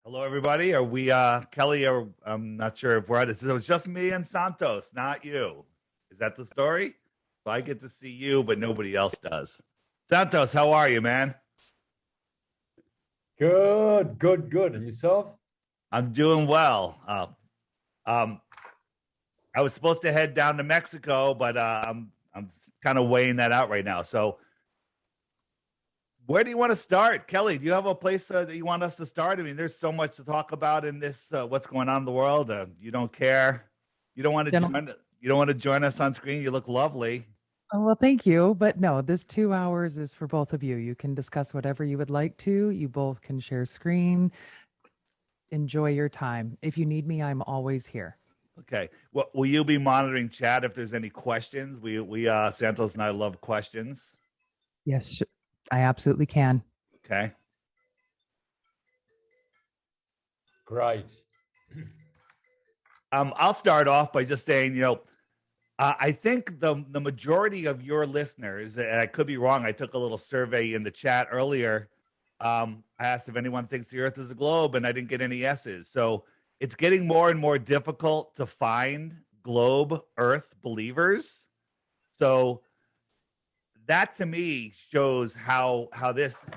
Hello, everybody. Are we, Kelly, or I'm not sure if we're at it. So it's just me and Santos, not you. Is that the story? So I get to see you, but nobody else does. Santos, how are you, man? Good, good, good. And yourself? I'm doing well. Um, I was supposed to head down to Mexico, but I'm kind of weighing that out right now. So where do you want to start, Kelly? Do you have a place that you want us to start? I mean, there's so much to talk about in this. What's going on in the world? You don't care. You don't want to Gentle- join. You don't want to join us on screen. You look lovely. Oh, well, thank you. But no, this 2 hours is for both of you. You can discuss whatever you would like to. You both can share screen. Enjoy your time. If you need me, I'm always here. Okay. Well, will you be monitoring chat if there's any questions? We Santos and I love questions. Yes, I absolutely can. Okay. Great. I'll start off by just saying, I think the majority of your listeners, and I could be wrong. I took a little survey in the chat earlier. I asked if anyone thinks the Earth is a globe, and I didn't get any yeses. So it's getting more and more difficult to find globe Earth believers. So that to me shows how this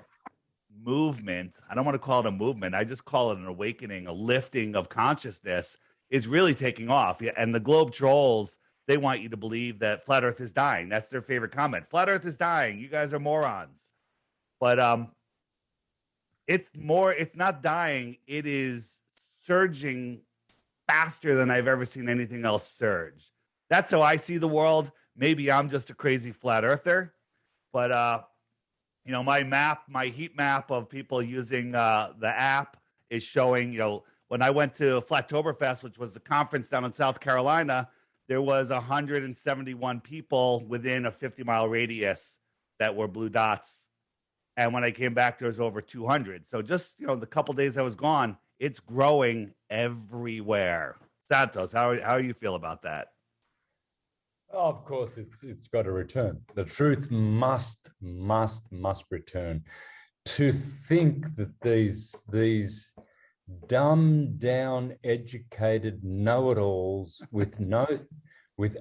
movement, I don't want to call it a movement, I just call it an awakening, a lifting of consciousness, is really taking off. And the globe trolls, they want you to believe that flat Earth is dying. That's their favorite comment. Flat Earth is dying. You guys are morons. But it's not dying. It is surging faster than I've ever seen anything else surge. That's how I see the world. Maybe I'm just a crazy flat earther, but my heat map of people using the app is showing, when I went to Flattoberfest, which was the conference down in South Carolina, there was 171 people within a 50-mile radius that were blue dots. And when I came back, there was over 200. So just, the couple days I was gone, it's growing everywhere. Santos, how you feel about that? Oh, of course, it's got to return. The truth must return. To think that these dumbed down, educated know-it-alls with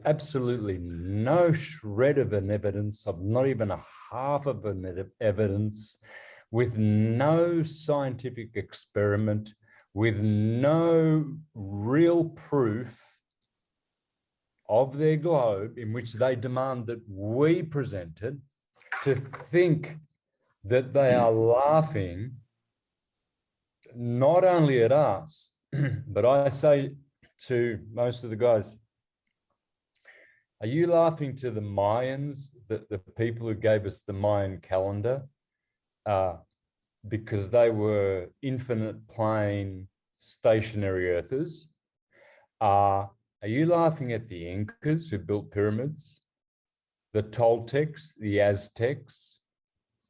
absolutely no shred of an evidence, of not even a half of an evidence, with no scientific experiment, with no real proof of their globe in which they demand that we presented, to think that they are laughing not only at us, but I say to most of the guys, are you laughing to the Mayans, the people who gave us the Mayan calendar, because they were infinite plane stationary earthers? Are you laughing at the Incas who built pyramids, the Toltecs, the Aztecs,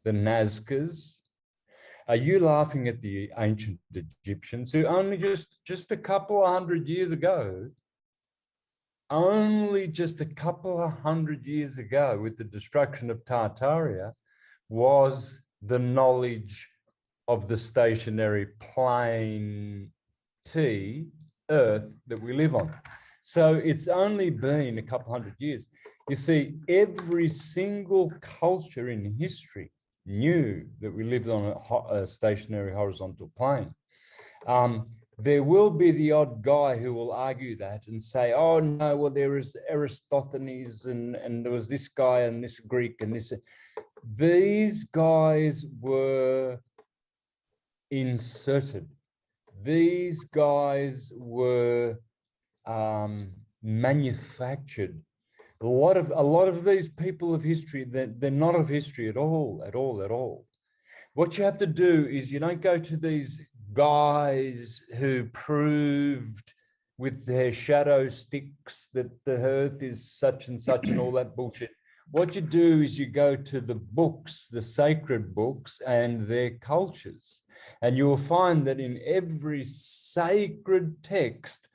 the Nazcas? Are you laughing at the ancient Egyptians who only just a couple of hundred years ago, with the destruction of Tartaria, was the knowledge of the stationary plane T, Earth, that we live on? So it's only been a couple hundred years. You see, every single culture in history knew that we lived on a stationary horizontal plane. There will be the odd guy who will argue that and say, oh, no, well, there is Aristophanes and there was this guy and this Greek and this. These guys were inserted. These guys were manufactured. A lot of these people of history, they're not of history at all. What you have to do is, you don't go to these guys who proved with their shadow sticks that the earth is such and such and all that bullshit. What you do is you go to the books, the sacred books and their cultures, and you will find that in every sacred text,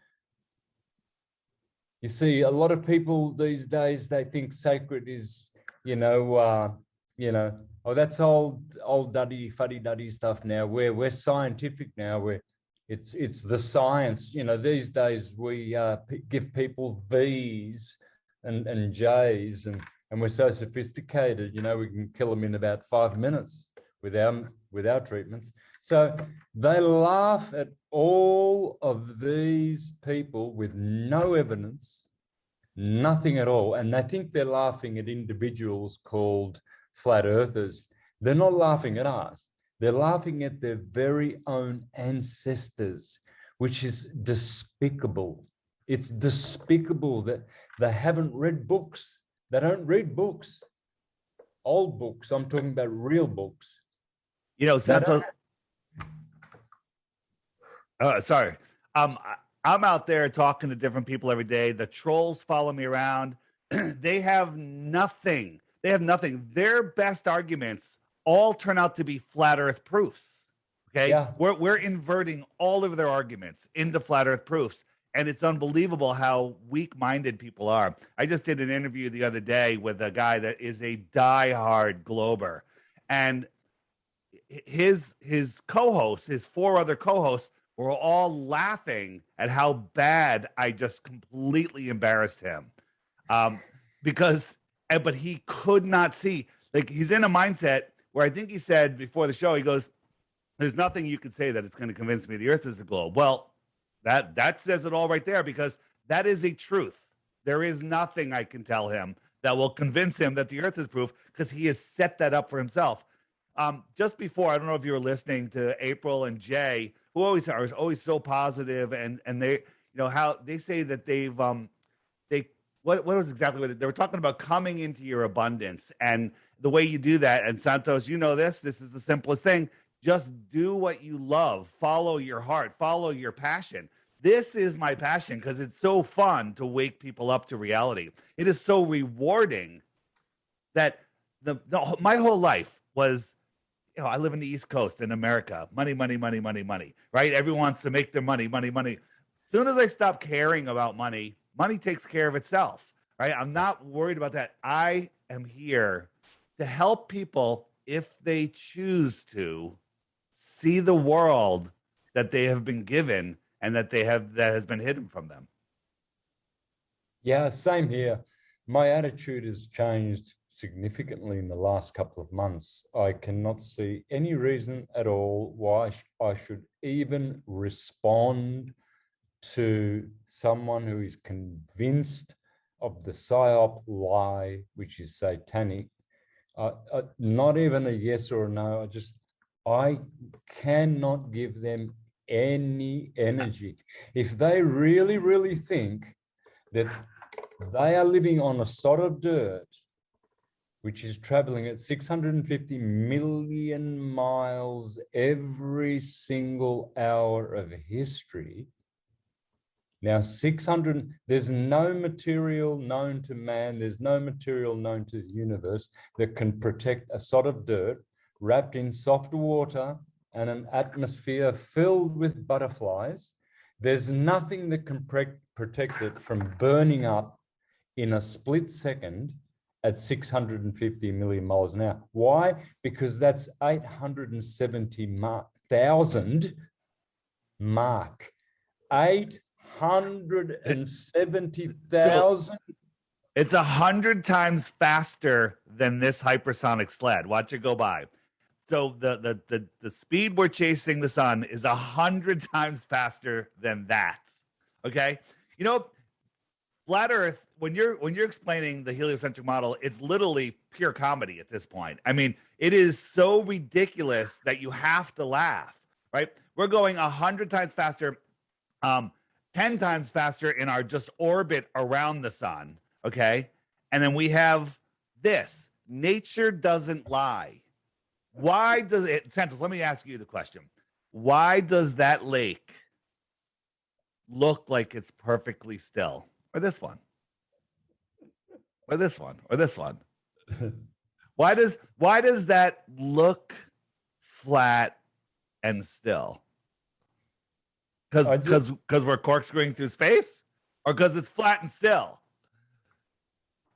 you see, a lot of people these days, they think sacred is, oh, that's old duddy, fuddy-duddy stuff now. We're scientific now. It's the science. You know, these days we give people V's and J's, and we're so sophisticated. You know, we can kill them in about 5 minutes with our treatments. So they laugh at all of these people with no evidence, nothing at all, and they think they're laughing at individuals called flat earthers. They're not laughing at us. They're laughing at their very own ancestors, which is despicable. It's despicable that they haven't read books. They don't read books, old books. I'm talking about real books. You know, Santos. Sorry. I'm out there talking to different people every day. The trolls follow me around. They have nothing. They have nothing. Their best arguments all turn out to be flat earth proofs. Okay. Yeah. We're inverting all of their arguments into flat earth proofs. And it's unbelievable how weak-minded people are. I just did an interview the other day with a guy that is a diehard glober. And his co-hosts, his 4 other co-hosts, were all laughing at how bad I just completely embarrassed him. But he could not see. Like, he's in a mindset where I think he said before the show, he goes, there's nothing you could say that it's going to convince me the earth is a globe. Well, that says it all right there, because that is a truth. There is nothing I can tell him that will convince him that the earth is proof, because he has set that up for himself. Just before, I don't know if you were listening to April and Jay, who are always so positive, and they, you know, how they say that they've what was exactly what they were talking about, coming into your abundance, and the way you do that. And Santos, you know this is the simplest thing. Just do what you love. Follow your heart. Follow your passion. This is my passion, because it's so fun to wake people up to reality. It is so rewarding that my whole life was, you know, I live in the East Coast in America. Money, money, money, money, money, right? Everyone wants to make their money, money, money. As soon as I stop caring about money, money takes care of itself, right? I'm not worried about that. I am here to help people, if they choose to, see the world that they have been given and that has been hidden from them. Yeah, same here. My attitude has changed significantly in the last couple of months. I cannot see any reason at all why I should even respond to someone who is convinced of the PSYOP lie, which is satanic. Not even a yes or a no. I cannot give them any energy. If they really, really think that they are living on a sod of dirt, which is traveling at 650 million miles every single hour of history. Now, 600, there's no material known to man, there's no material known to the universe that can protect a sod of dirt wrapped in soft water and an atmosphere filled with butterflies. There's nothing that can protect it from burning up in a split second at 650 million miles an hour. Why? Because that's 870,000 mark. 870,000. It's 100 times faster than this hypersonic sled. Watch it go by. So the speed we're chasing the sun is 100 times faster than that. Okay, you know, flat Earth. When you're explaining the heliocentric model, it's literally pure comedy at this point. I mean, it is so ridiculous that you have to laugh. Right? We're going 100 times faster, 10 times faster in our just orbit around the sun. Okay, and then we have this. Nature doesn't lie. Why does it, Santos, let me ask you the question. Why does that lake look like it's perfectly still? Or this one? Or this one? Or this one? Why does that look flat and still? Because we're corkscrewing through space? Or because it's flat and still?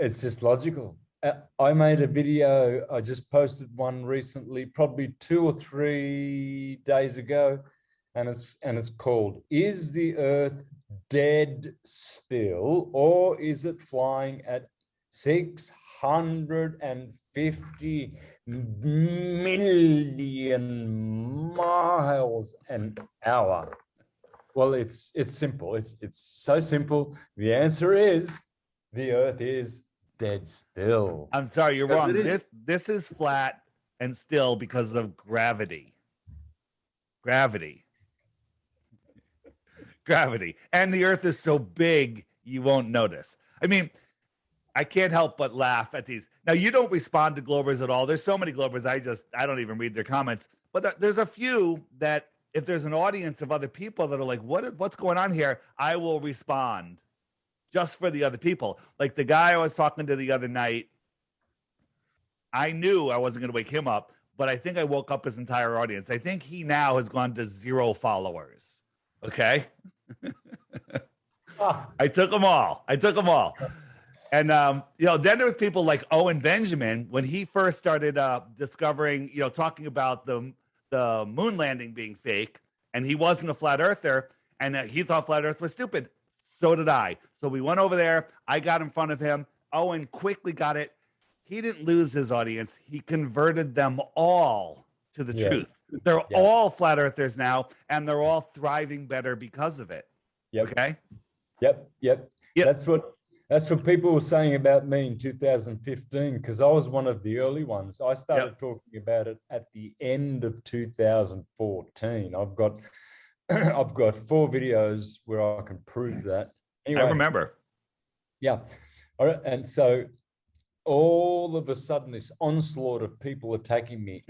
It's just logical. I made a video, I just posted one recently, probably 2 or 3 days ago, and it's called "Is the Earth Dead Still, or is it flying at 650 million miles an hour?" Well, it's simple. It's so simple. The answer is the Earth is dead still. I'm sorry, you're wrong. This is flat and still because of gravity. Gravity. And the Earth is so big, you won't notice. I mean, I can't help but laugh at these. Now, you don't respond to Globers at all. There's so many Globers, I don't even read their comments. But there's a few that if there's an audience of other people that are like, what's going on here? I will respond just for the other people. Like the guy I was talking to the other night, I knew I wasn't going to wake him up, but I think I woke up his entire audience. I think he now has gone to 0 followers. Okay. I took them all. And, then there was people like Owen Benjamin, when he first started discovering, talking about the moon landing being fake, and he wasn't a flat earther, and he thought flat earth was stupid. So did I. So we went over there. I got in front of him. Owen quickly got it. He didn't lose his audience. He converted them all to the truth. They're all flat earthers now, and they're all thriving better because of it. Yep. Okay. Yep. That's what people were saying about me in 2015, because I was one of the early ones. I started talking about it at the end of 2014. I've got 4 videos where I can prove that. Anyway, I remember. Yeah. All right. And so all of a sudden, this onslaught of people attacking me.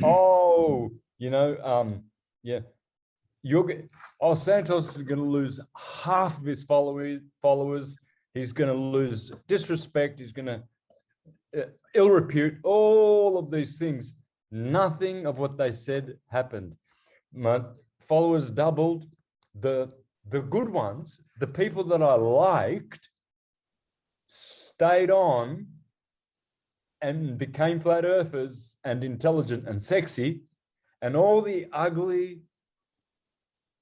Santos is going to lose half of his followers. He's going to lose disrespect. He's going to ill repute, all of these things. Nothing of what they said happened. My followers doubled. The good ones, the people that I liked, stayed on and became flat earthers and intelligent and sexy. And all the ugly,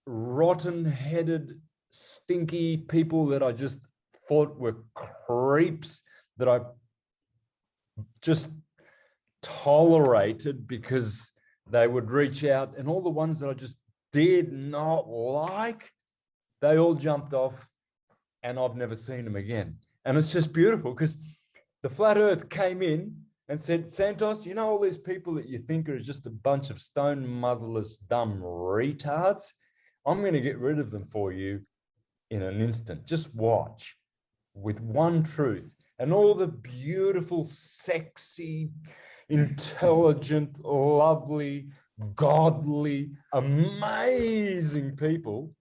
rotten-headed, stinky people that I just thought were creeps, that I just tolerated because they would reach out, and all the ones that I just did not like, they all jumped off, and I've never seen them again. And it's just beautiful, because the flat earth came in and said, Santos, all these people that you think are just a bunch of stone motherless dumb retards, I'm going to get rid of them for you in an instant. Just watch. With one truth. And all the beautiful, sexy, intelligent, lovely, godly, amazing people,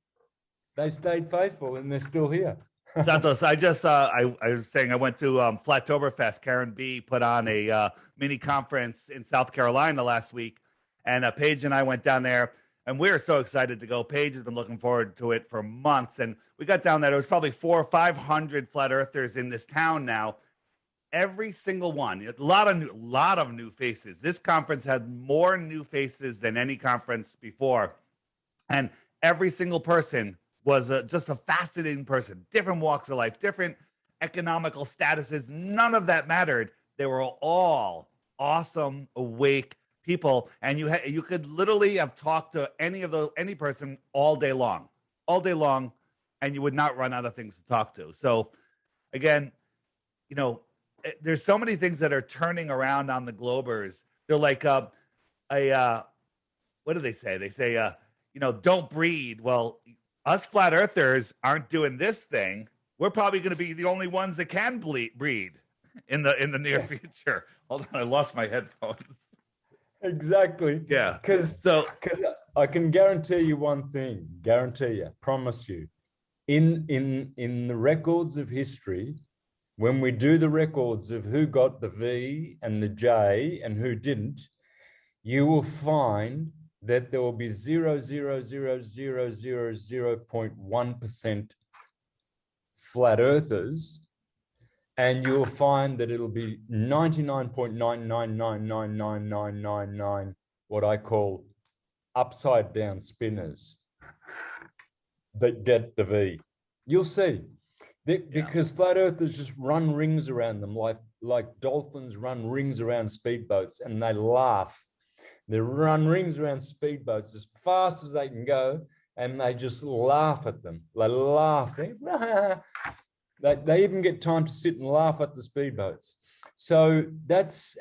they stayed faithful, and they're still here. Santos, I just I was saying I went to Flattoberfest. Karen B put on a mini conference in South Carolina last week, and Paige and I went down there, and we were so excited to go. Paige has been looking forward to it for months, and we got down there. There was probably 400 or 500 flat earthers in this town now. Every single one, a lot of new faces. This conference had more new faces than any conference before, and every single person was just a fascinating person. Different walks of life, different economical statuses. None of that mattered. They were all awesome, awake people, and you could literally have talked to any person all day long, and you would not run out of things to talk to. So, again, there's so many things that are turning around on the Globers. They're like what do they say? They say, don't breed. Well, us flat earthers aren't doing this thing. We're probably going to be the only ones that can breed in the near future. Hold on, I lost my headphones. Exactly. Yeah. Because I can guarantee you one thing. Promise you. In the records of history, when we do the records of who got the V and the J and who didn't, you will find that there will be 0.1% flat earthers, and you'll find that it'll be 99.9999999 what I call upside down spinners. that get the V. You'll see. Because flat earthers just run rings around them like dolphins run rings around speedboats, and they laugh. They run rings around speedboats as fast as they can go, and they just laugh at them. They laugh. They even get time to sit and laugh at the speedboats. So that's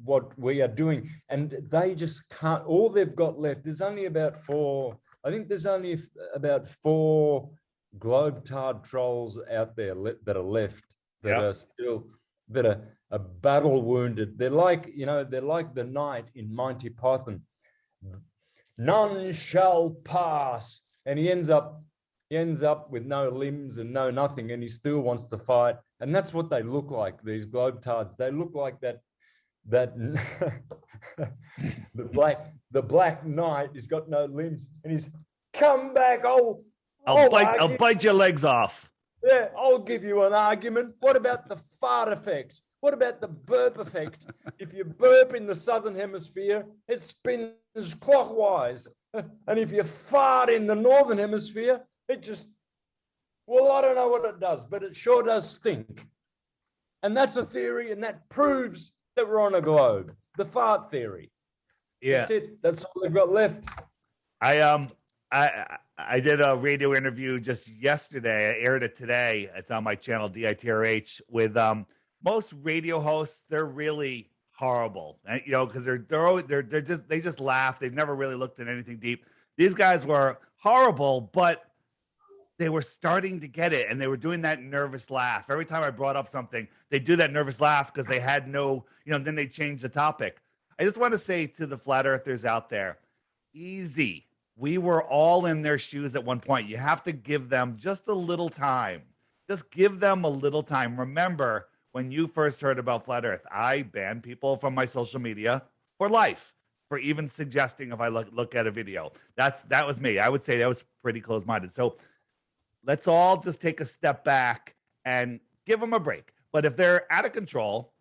what we are doing. And they just can't, all they've got left, there's only about four globe-tard trolls out there that are left that are still, that are battle wounded. They're like the knight in Monty Python. None shall pass. And he ends up with no limbs and no nothing, and he still wants to fight. And that's what they look like, these globetards. They look like that the black knight has got no limbs, and he's come back. I'll bite your legs off. Yeah, I'll give you an argument. What about the fart effect? What about the burp effect? If you burp in the southern hemisphere, it spins clockwise. And if you fart in the northern hemisphere, it just, well, I don't know what it does, but it sure does stink. And that's a theory, and that proves that we're on a globe. The fart theory. Yeah. That's it. That's all they've got left. I did a radio interview just yesterday. I aired it today. It's on my channel, DITRH, with most radio hosts. They're really horrible, because they just laugh. They've never really looked at anything deep. These guys were horrible, but they were starting to get it, and they were doing that nervous laugh. Every time I brought up something, they do that nervous laugh because they had no, then they change the topic. I just want to say to the flat earthers out there, easy. We were all in their shoes at one point. You have to give them just a little time. Just give them a little time. Remember, when you first heard about flat earth, I banned people from my social media for life, for even suggesting if I look at a video. That was me. I would say that was pretty close-minded. So let's all just take a step back and give them a break. But if they're out of control,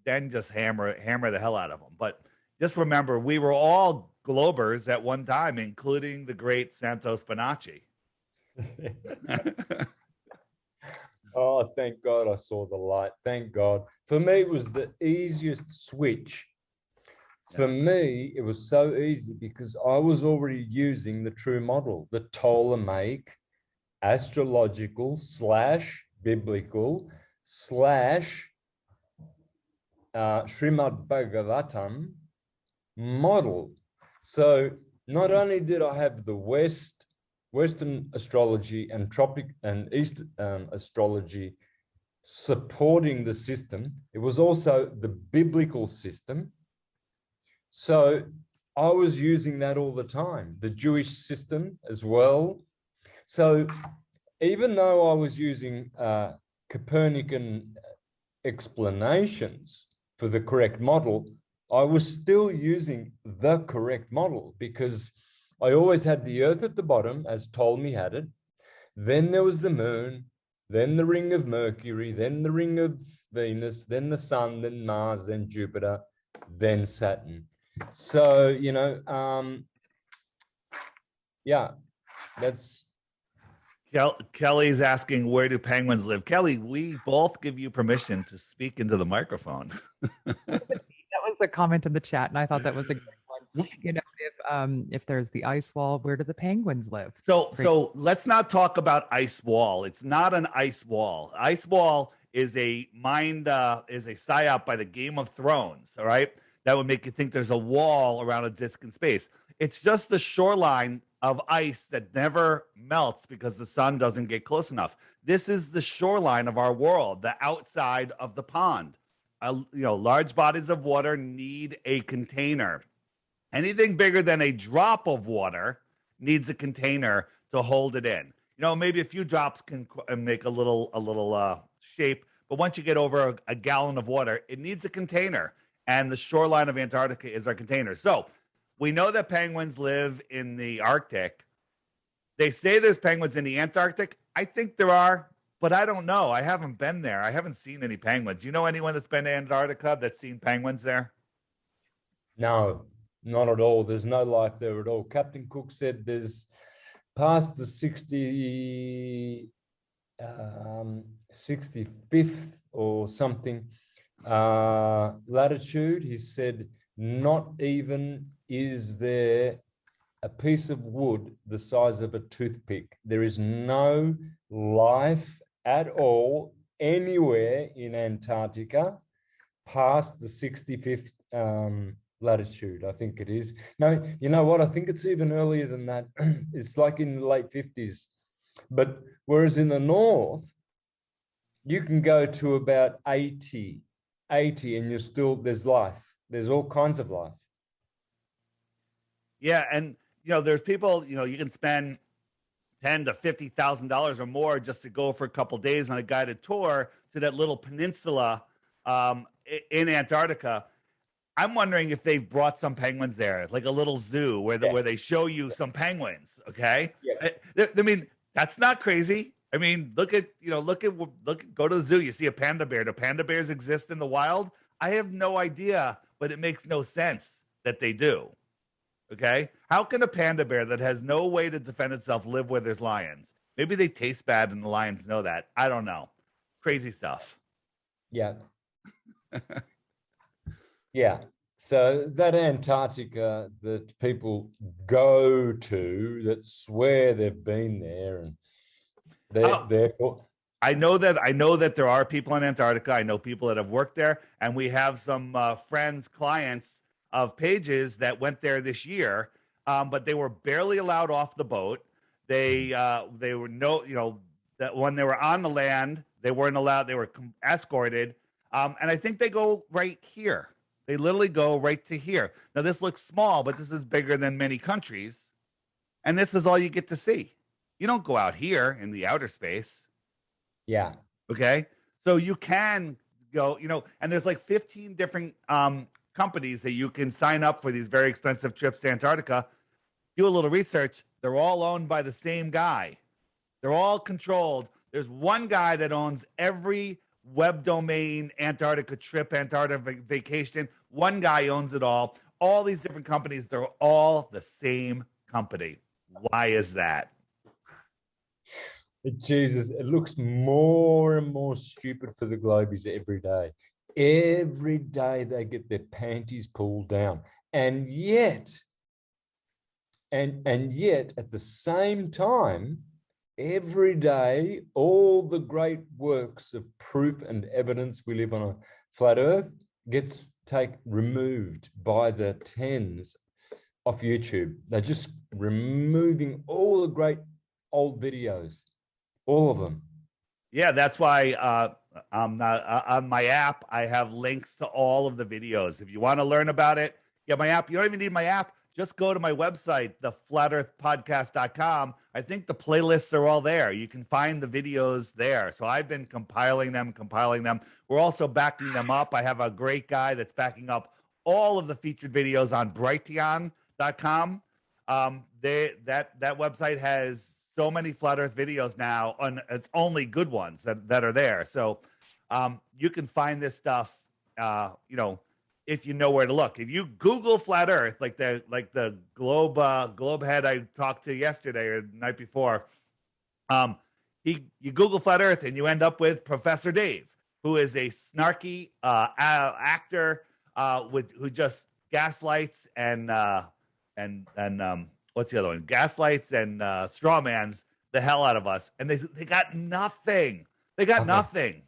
then just hammer the hell out of them. But just remember, we were all globers at one time, including the great Santos Bonacci. Oh, thank God I saw the light. Thank God. For me, it was the easiest switch. For me, it was so easy because I was already using the true model, the Ptolemaic, astrological / biblical / Srimad Bhagavatam model. So not only did I have the Western astrology and tropic and East astrology supporting the system, it was also the biblical system. So I was using that all the time, the Jewish system as well. So even though I was using Copernican explanations for the correct model, I was still using the correct model because I always had the Earth at the bottom, as Ptolemy had it. Then there was the moon, then the ring of Mercury, then the ring of Venus, then the sun, then Mars, then Jupiter, then Saturn. So, that's... Kelly's asking, where do penguins live? Kelly, we both give you permission to speak into the microphone. That was a comment in the chat, and I thought that was a good one. If there's the ice wall, where do the penguins live? So let's not talk about ice wall. It's not an ice wall. Ice wall is a psyop by the Game of Thrones. All right, that would make you think there's a wall around a disc in space. It's just the shoreline of ice that never melts because the sun doesn't get close enough. This is the shoreline of our world, the outside of the pond. Large bodies of water need a container. Anything bigger than a drop of water needs a container to hold it in. Maybe a few drops can make a little shape, but once you get over a gallon of water, it needs a container, and the shoreline of Antarctica is our container. So we know that penguins live in the Arctic. They say there's penguins in the Antarctic. I think there are, but I don't know. I haven't been there. I haven't seen any penguins. You know anyone that's been to Antarctica that's seen penguins there? No, not at all. There's no life there at all. Captain Cook said there's past the 65th or something latitude, he said, not even is there a piece of wood the size of a toothpick. There is no life at all anywhere in Antarctica past the 65th latitude, I think it is. No, you know what? I think it's even earlier than that. It's like in the late 50s. But whereas in the north, you can go to about 80, and you're still, there's life. There's all kinds of life. Yeah, and there's people, you can spend $10,000 to $50,000 or more just to go for a couple days on a guided tour to that little peninsula in Antarctica. I'm wondering if they've brought some penguins there, like a little zoo where they show you some penguins. Okay, yeah. I mean, that's not crazy. I mean, go to the zoo. You see a panda bear. Do panda bears exist in the wild? I have no idea, but it makes no sense that they do. Okay, how can a panda bear that has no way to defend itself live where there's lions? Maybe they taste bad and the lions know that. I don't know. Crazy stuff. Yeah. Yeah. So that Antarctica that people go to that swear they've been there, and therefore I know that there are people in Antarctica. I know people that have worked there, and we have some friends, clients of Pages that went there this year, but they were barely allowed off the boat. They were that when they were on the land, they weren't allowed. They were escorted, and I think they go right here. They literally go right to here. Now this looks small, but this is bigger than many countries, and this is all you get to see. You don't go out here in the outer space. Yeah. Okay. So you can go, and there's like 15 different companies that you can sign up for these very expensive trips to Antarctica. Do a little research. They're all owned by the same guy. They're all controlled. There's one guy that owns every web domain, Antarctica trip, Antarctica vacation. One guy owns it all. All these different companies, they're all the same company. Why is that? Jesus, it looks more and more stupid for the Globies every day. Every day they get their panties pulled down. And yet, at the same time, every day, all the great works of proof and evidence we live on a flat earth gets removed by the tens off YouTube. They're just removing all the great old videos, all of them. Yeah, that's why I'm not on my app. I have links to all of the videos. If you want to learn about it, my app. You don't even need my app. Just go to my website, theflatearthpodcast.com. I think the playlists are all there. You can find the videos there. So I've been compiling them. We're also backing them up. I have a great guy that's backing up all of the featured videos on Brighteon.com. That website has so many flat earth videos now, and it's only good ones that are there. So you can find this stuff, if you know where to look. If you Google flat earth, like the globe head I talked to yesterday or the night before, you Google flat earth and you end up with Professor Dave, who is a snarky actor who just gaslights and what's the other one? Gaslights and strawmans the hell out of us, and they got nothing. They got nothing.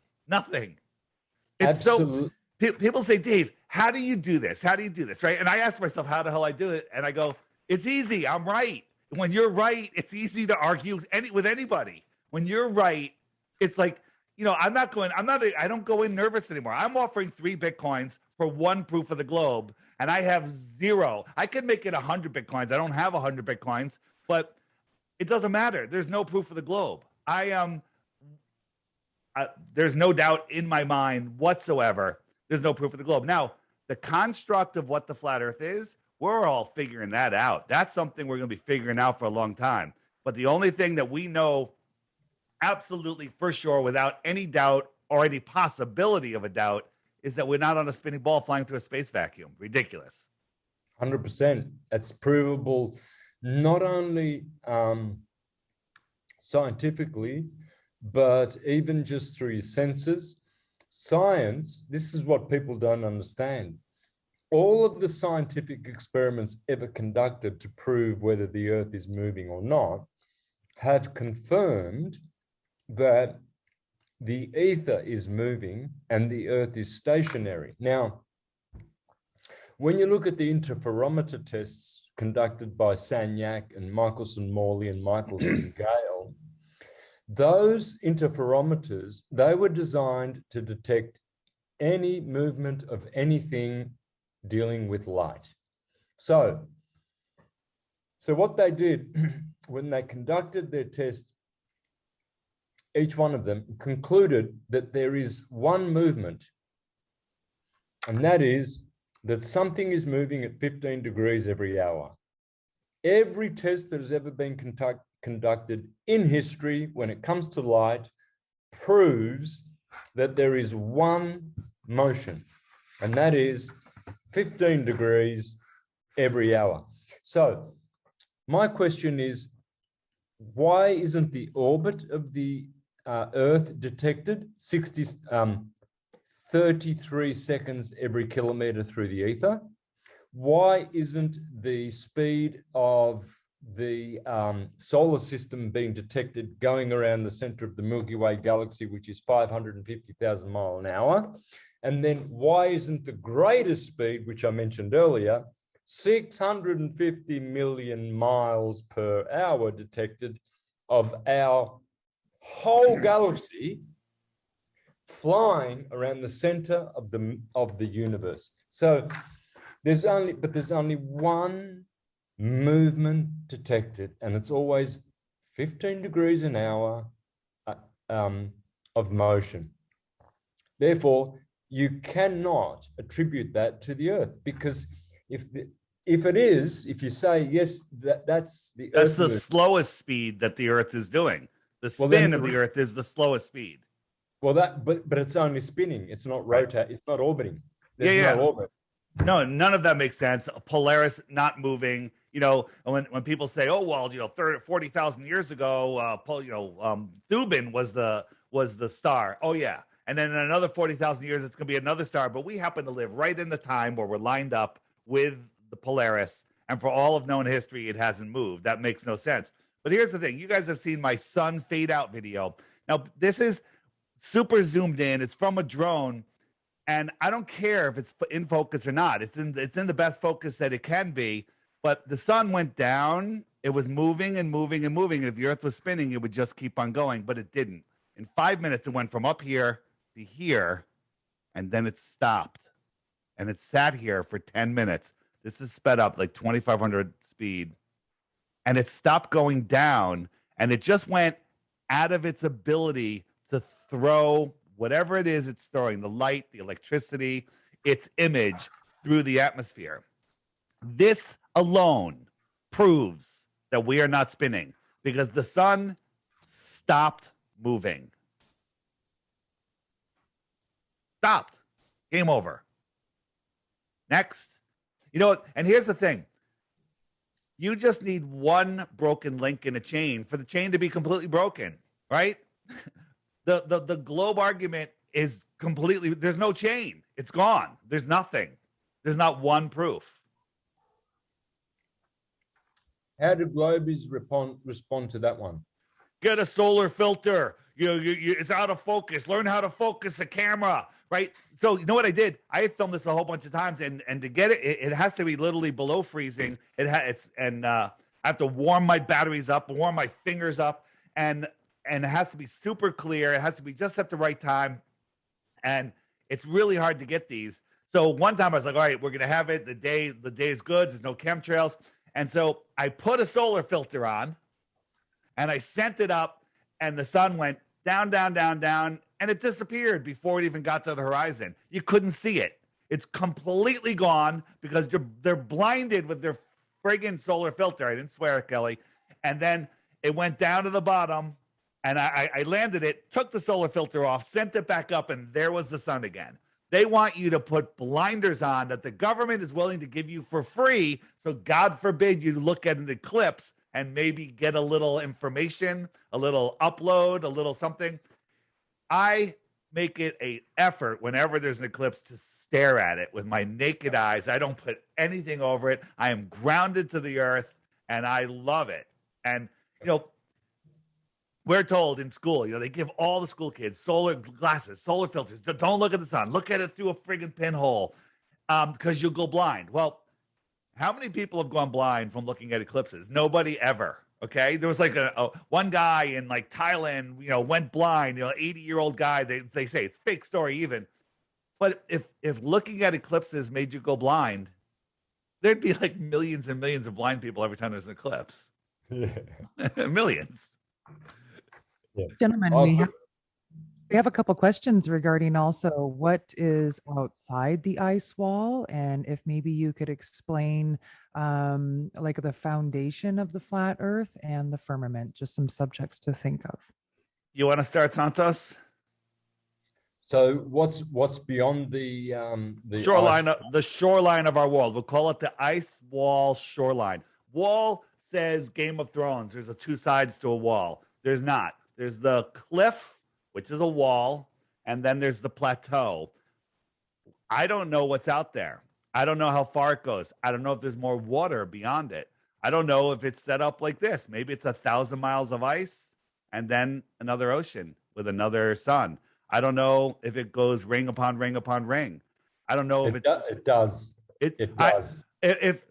It's Absolutely. So people say, Dave, how do you do this? How do you do this? Right? And I ask myself, how the hell I do it? And I go, it's easy. I'm right. When you're right, it's easy to argue with anybody. When you're right, it's like, I don't go in nervous anymore. I'm offering 3 Bitcoins for 1 proof of the globe, and I have 0. I could make it 100 Bitcoins. I don't have 100 Bitcoins, but it doesn't matter. There's no proof of the globe. There's no doubt in my mind whatsoever. There's no proof of the globe. Now, the construct of what the flat earth is, we're all figuring that out. That's something we're going to be figuring out for a long time. But the only thing that we know absolutely for sure, without any doubt or any possibility of a doubt, is that we're not on a spinning ball flying through a space vacuum. Ridiculous. 100%. It's provable not only scientifically, but even just through your senses. Science, this is what people don't understand. All of the scientific experiments ever conducted to prove whether the Earth is moving or not have confirmed that the ether is moving and the Earth is stationary. Now, when you look at the interferometer tests conducted by Sagnac and Michelson-Morley and Michelson-Gale, those interferometers, they were designed to detect any movement of anything dealing with light. So what they did when they conducted their test, each one of them concluded that there is one movement, and that is that something is moving at 15 degrees every hour. Every test that has ever been conducted in history when it comes to light proves that there is one motion, and that is 15 degrees every hour. So my question is, why isn't the orbit of the Earth detected 33 seconds every kilometer through the ether? Why isn't the speed of the solar system being detected going around the center of the Milky Way galaxy, which is 550,000 miles an hour? And then why isn't the greatest speed, which I mentioned earlier, 650 million miles per hour detected of our whole galaxy flying around the center of the universe? So there's only one movement detected, and it's always 15 degrees an hour of motion. Therefore, you cannot attribute that to the Earth, because if you say yes, that's the That's Earth the slowest speed that the Earth is doing. The spin then of the Earth is the slowest speed. Well, but it's only spinning. It's not rotating. It's not orbiting. There's no orbit. No, none of that makes sense. Polaris not moving. You know, when people say, "Oh, well, 40,000 years ago, Thuban was the star." Oh yeah, and then in another 40,000 years, it's going to be another star. But we happen to live right in the time where we're lined up with the Polaris, and for all of known history, it hasn't moved. That makes no sense. But here's the thing: you guys have seen my sun fade out video. Now, this is super zoomed in. It's from a drone. And I don't care if it's in focus or not. It's in the best focus that it can be. But the sun went down. It was moving and moving and moving. If the Earth was spinning, it would just keep on going. But it didn't. In 5 minutes, it went from up here to here, and then it stopped. And it sat here for 10 minutes. This is sped up like 2,500 speed. And it stopped going down. And it just went out of its ability to throw whatever it is it's throwing, the light, the electricity, its image through the atmosphere. This alone proves that we are not spinning because the sun stopped moving. Stopped. Game over. Next. You know what? And here's the thing. You just need one broken link in a chain for the chain to be completely broken, right? The globe argument is completely, there's no chain. It's gone. There's nothing. There's not one proof. How do globies respond to that one? Get a solar filter. It's out of focus. Learn how to focus a camera, right? So you know what I did? I filmed this a whole bunch of times, and to get it has to be literally below freezing. I have to warm my batteries up, warm my fingers up, and it has to be super clear. It has to be just at the right time. And it's really hard to get these. So one time I was like, all right, we're going to have it. The day is good. There's no chemtrails. And so I put a solar filter on and I sent it up and the sun went down, down, down, down. And it disappeared before it even got to the horizon. You couldn't see it. It's completely gone because they're blinded with their friggin' solar filter. I didn't swear, Kelly. And then it went down to the bottom. And I landed it, took the solar filter off, sent it back up, and there was the sun again. They want you to put blinders on that the government is willing to give you for free. So God forbid you look at an eclipse and maybe get a little information, a little upload, a little something. I make it an effort whenever there's an eclipse to stare at it with my naked eyes. I don't put anything over it. I am grounded to the earth, and I love it. And, you know, we're told in school, you know, they give all the school kids solar glasses, solar filters. Don't look at the sun. Look at it through a friggin' pinhole because you'll go blind. Well, how many people have gone blind from looking at eclipses? Nobody ever. Okay, there was like a one guy in like Thailand, you know, went blind. You know, 80-year-old guy. They say it's fake story even. But if looking at eclipses made you go blind, there'd be like millions and millions of blind people every time there's an eclipse. Yeah. Millions. Yeah. Gentlemen, we have a couple questions regarding also what is outside the ice wall, and if maybe you could explain like the foundation of the flat Earth and the firmament, just some subjects to think of. You want to start, Santos? So what's beyond the shoreline, ice? the shoreline of our world? We'll call it the ice wall shoreline. Wall says Game of Thrones. There's two sides to a wall. There's not. There's the cliff, which is a wall, and then there's the plateau. I don't know what's out there. I don't know how far it goes. I don't know if there's more water beyond it. I don't know if it's set up like this. Maybe it's 1,000 miles of ice and then another ocean with another sun. I don't know if it goes ring upon ring upon ring. I don't know if it does. It does. If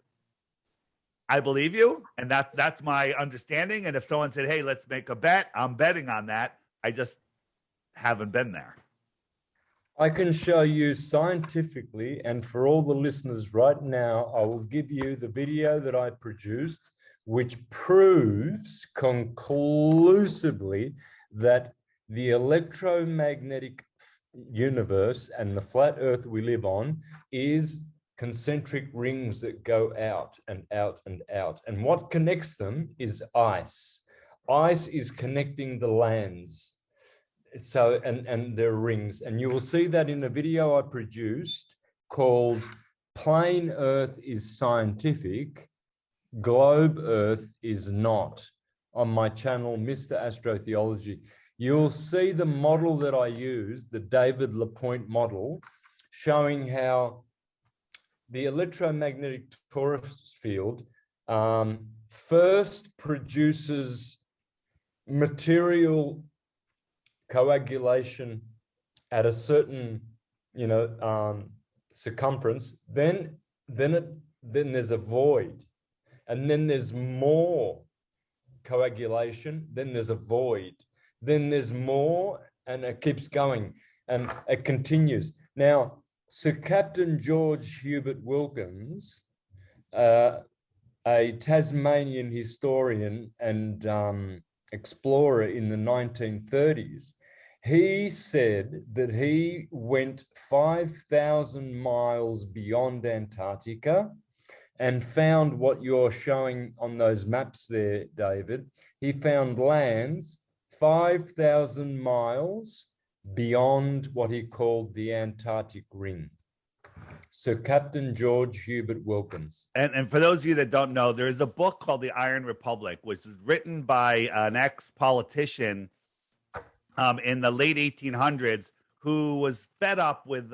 I believe you, and that's my understanding. And if someone said, "Hey, let's make a bet," I'm betting on that. I just haven't been there. I can show you scientifically, and for all the listeners right now, I will give you the video that I produced, which proves conclusively that the electromagnetic universe and the flat Earth we live on is concentric rings that go out and out and out. And what connects them is ice. Ice is connecting the lands. So, and there are rings. And you will see that in a video I produced called Plain Earth is Scientific, Globe Earth is Not, on my channel, Mr. Astrotheology. You'll see the model that I use, the David Lapointe model, showing how the electromagnetic torus field first produces material coagulation at a certain, circumference. Then there's a void, and then there's more coagulation. Then there's a void. Then there's more, and it keeps going, and it continues. Now, Sir Captain George Hubert Wilkins, a Tasmanian historian and explorer in the 1930s, he said that he went 5,000 miles beyond Antarctica and found what you're showing on those maps there, David. He found lands 5,000 miles beyond what he called the Antarctic Ring. Sir Captain George Hubert Wilkins. And for those of you that don't know, there is a book called The Iron Republic, which is written by an ex-politician in the late 1800s who was fed up with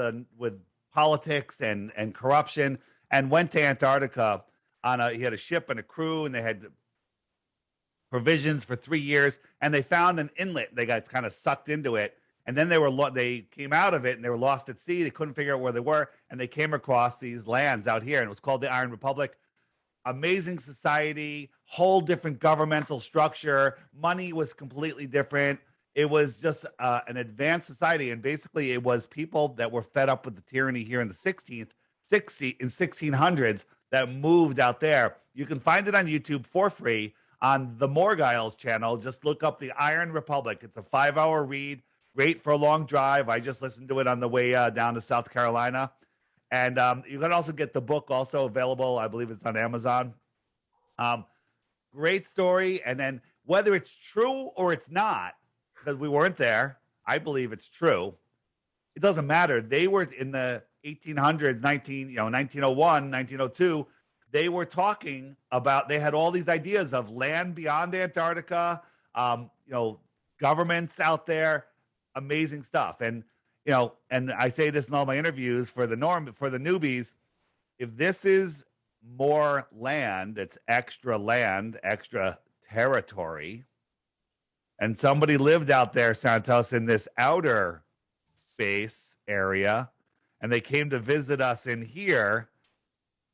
politics and corruption and went to Antarctica he had a ship and a crew, and they had provisions for 3 years, and they found an inlet. They got kind of sucked into it. And then they came out of it and they were lost at sea. They couldn't figure out where they were. And they came across these lands out here. And it was called the Iron Republic. Amazing society, whole different governmental structure. Money was completely different. It was just an advanced society. And basically it was people that were fed up with the tyranny here in the 1600s that moved out there. You can find it on YouTube for free on the Morgiles channel. Just look up the Iron Republic. It's a 5-hour read. Great for a long drive. I just listened to it on the way down to South Carolina. And you can also get the book also available. I believe it's on Amazon. Great story. And then whether it's true or it's not, because we weren't there, I believe it's true. It doesn't matter. They were in the 1800s, 1901, 1902. they were talking about, they had all these ideas of land beyond Antarctica, governments out there, amazing stuff. And, and I say this in all my interviews for the newbies, if this is more land, it's extra land, extra territory, and somebody lived out there, Santos, in this outer space area, and they came to visit us in here,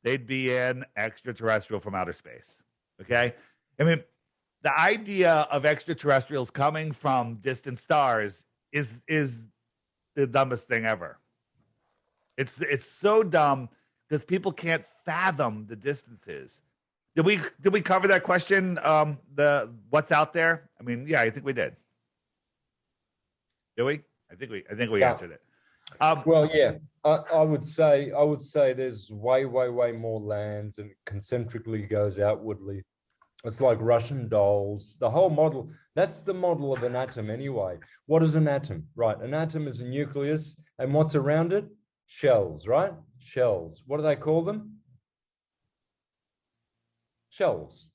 they'd be in extraterrestrial from outer space. Okay? I mean, the idea of extraterrestrials coming from distant stars is the dumbest thing ever. It's so dumb because people can't fathom the distances. Did we cover that question? The what's out there? I mean, yeah, I think we did. Did we? I think we answered it. Well, yeah, I would say there's way more lands, and concentrically goes outwardly. It's like Russian dolls. The whole model, that's the model of an atom anyway. What is an atom? Right, an atom is a nucleus, and what's around it? Shells, right? Shells. What do they call them? Shells.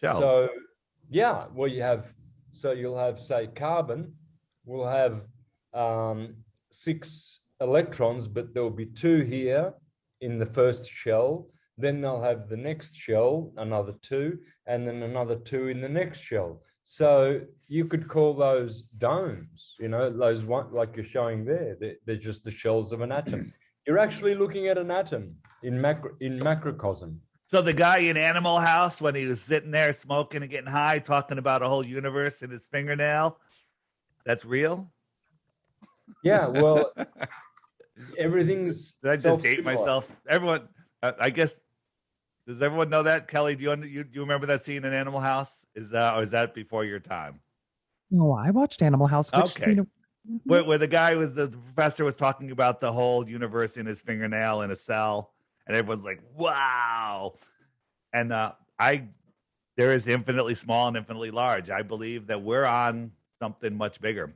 So, yeah, well, you'll have, say, carbon will have 6 electrons, but there'll be 2 here in the first shell. Then they'll have the next shell, another 2, and then another 2 in the next shell. So you could call those domes, those one like you're showing there. They're just the shells of an atom. You're actually looking at an atom in macrocosm. So the guy in Animal House, when he was sitting there smoking and getting high, talking about a whole universe in his fingernail, that's real? Yeah, well, everything's. Did I just date myself? Everyone, I guess. Does everyone know that? Kelly, do you remember that scene in Animal House? Or is that before your time? No, I watched Animal House. Okay. Where the guy the professor was talking about the whole universe in his fingernail in a cell, and everyone's like, "Wow!" And there is infinitely small and infinitely large. I believe that we're on something much bigger.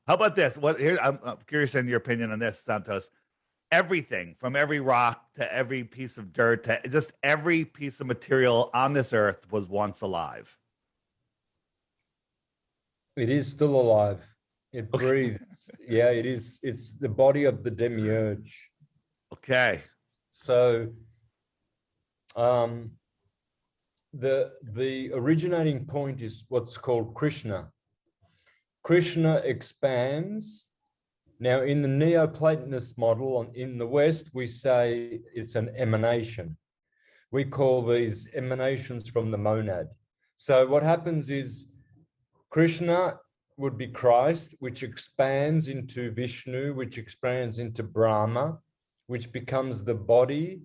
How about this? I'm curious in your opinion on this, Santos. Everything from every rock to every piece of dirt to just every piece of material on this earth was once alive. It is still alive. It breathes. Yeah, it is. It's the body of the demiurge. Okay. So the originating point is what's called Krishna. Krishna expands. Now, in the Neoplatonist model in the West, we say it's an emanation. We call these emanations from the monad. So what happens is Krishna would be Christ, which expands into Vishnu, which expands into Brahma, which becomes the body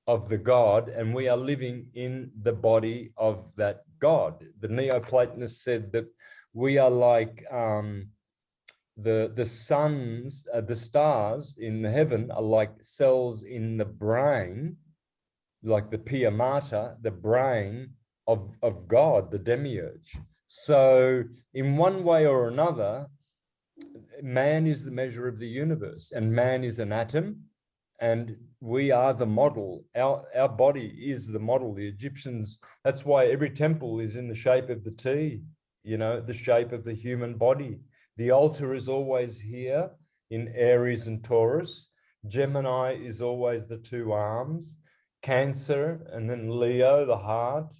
of the God, and we are living in the body of that God. The Neoplatonists said that we are like the suns, the stars in the heaven are like cells in the brain, like the pia mater, the brain of God, the demiurge. So in one way or another, man is the measure of the universe, and man is an atom, and we are the model. Our body is the model. The Egyptians, that's why every temple is in the shape of the T, the shape of the human body. The altar is always here in Aries and Taurus. Gemini is always the 2 arms. Cancer, and then Leo, the heart,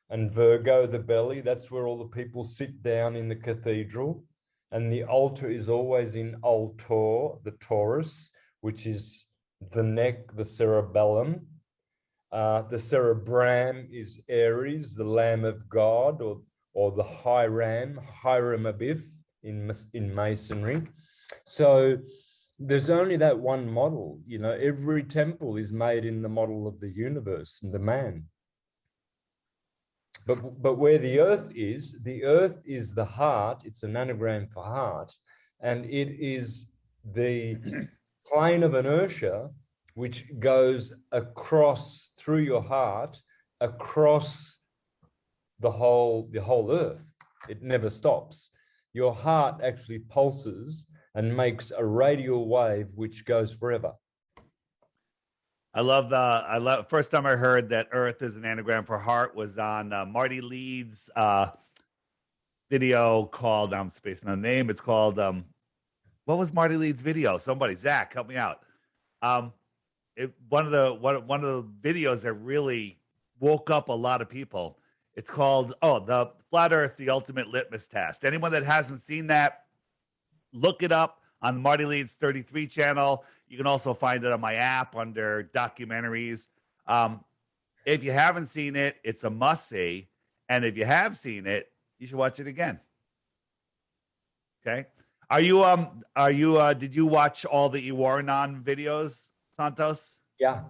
and Virgo, the belly. That's where all the people sit down in the cathedral. And the altar is always in Altor, the Taurus, which is the neck, the cerebellum. The cerebrum is Aries, the Lamb of God, or the Hiram Abith in Masonry. So there's only that one model. Every temple is made in the model of the universe and the man. But where the earth is the heart. It's an anagram for heart, and it is the plane of inertia which goes across through your heart, across the whole earth. It never stops. Your heart actually pulses and makes a radial wave which goes forever. I love first time I heard that Earth is an anagram for heart was on Marty Leeds video called I'm spacing on the name. It's called what was Marty Leeds video? Somebody, Zach, help me out. Um one of the videos that really woke up a lot of people. It's called the Flat Earth, the Ultimate Litmus Test. Anyone that hasn't seen that, look it up on the Marty Leeds 33 channel. You can also find it on my app under documentaries. If you haven't seen it, it's a must see. And if you have seen it, you should watch it again. Okay. Did you watch all the Iwaranon videos, Santos? Yeah.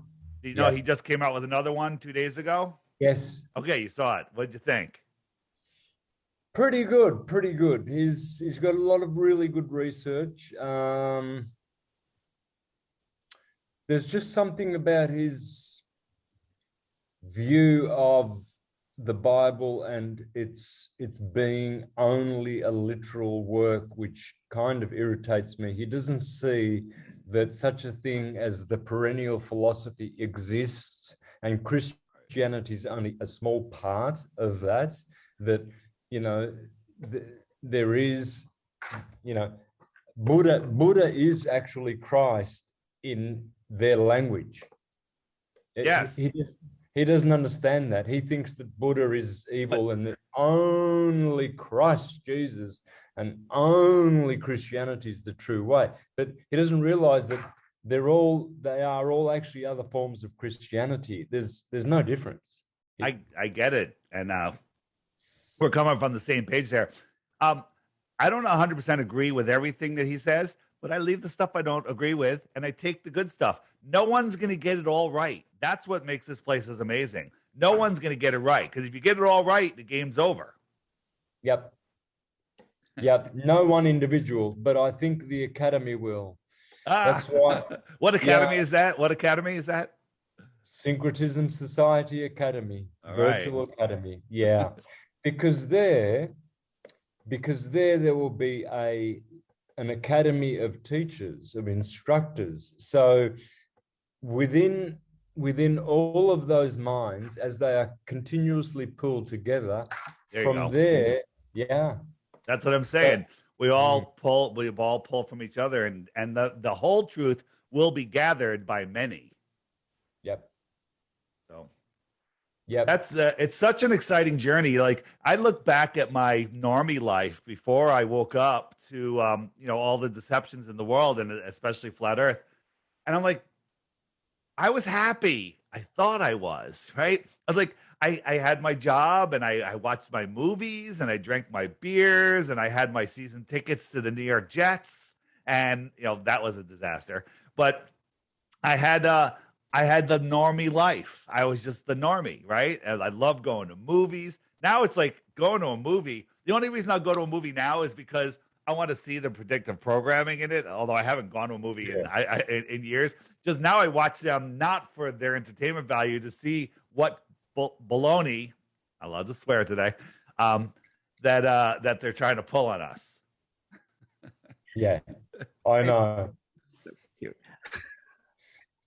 Do you know he just came out with another one 2 days ago? Yes. Okay, you saw it. What did you think? Pretty good, pretty good. He's got a lot of really good research. There's just something about his view of the Bible and its being only a literal work, which kind of irritates me. He doesn't see that such a thing as the perennial philosophy exists, and Christianity is only a small part of that. That, you know, there is, you know, Buddha is actually Christ in their language. Yes. He doesn't understand that. He thinks that Buddha is evil and that only Christ Jesus and only Christianity is the true way. But he doesn't realize that they are all actually other forms of Christianity. There's no difference. I get it. And we're coming from the same page there. I don't 100% agree with everything that he says, but I leave the stuff I don't agree with and I take the good stuff. No one's going to get it all right. That's what makes this place is amazing. No one's going to get it right, because if you get it all right, the game's over. Yep. No one individual, but I think the Academy will. That's why. What academy is that? What academy is that? Syncretism Society Academy, all Virtual right. Academy. Yeah, because there will be an academy of teachers, of instructors. So within all of those minds, as they are continuously pulled together, there, yeah. That's what I'm saying. We all pull from each other, and the whole truth will be gathered by many. Yep. So yeah, that's it's such an exciting journey. Like, I look back at my normie life before I woke up to all the deceptions in the world, and especially flat Earth, and I'm like, I was happy. I thought I was, right. I was like, I had my job, and I watched my movies, and I drank my beers, and I had my season tickets to the New York Jets, and that was a disaster. But I had the normie life. I was just the normie, right? And I love going to movies. Now it's like going to a movie. The only reason I'll go to a movie now is because I want to see the predictive programming in it. Although I haven't gone to a movie in years. Just now I watch them not for their entertainment value, to see what baloney, I love to swear today, that they're trying to pull on us. Yeah, I know. Cute.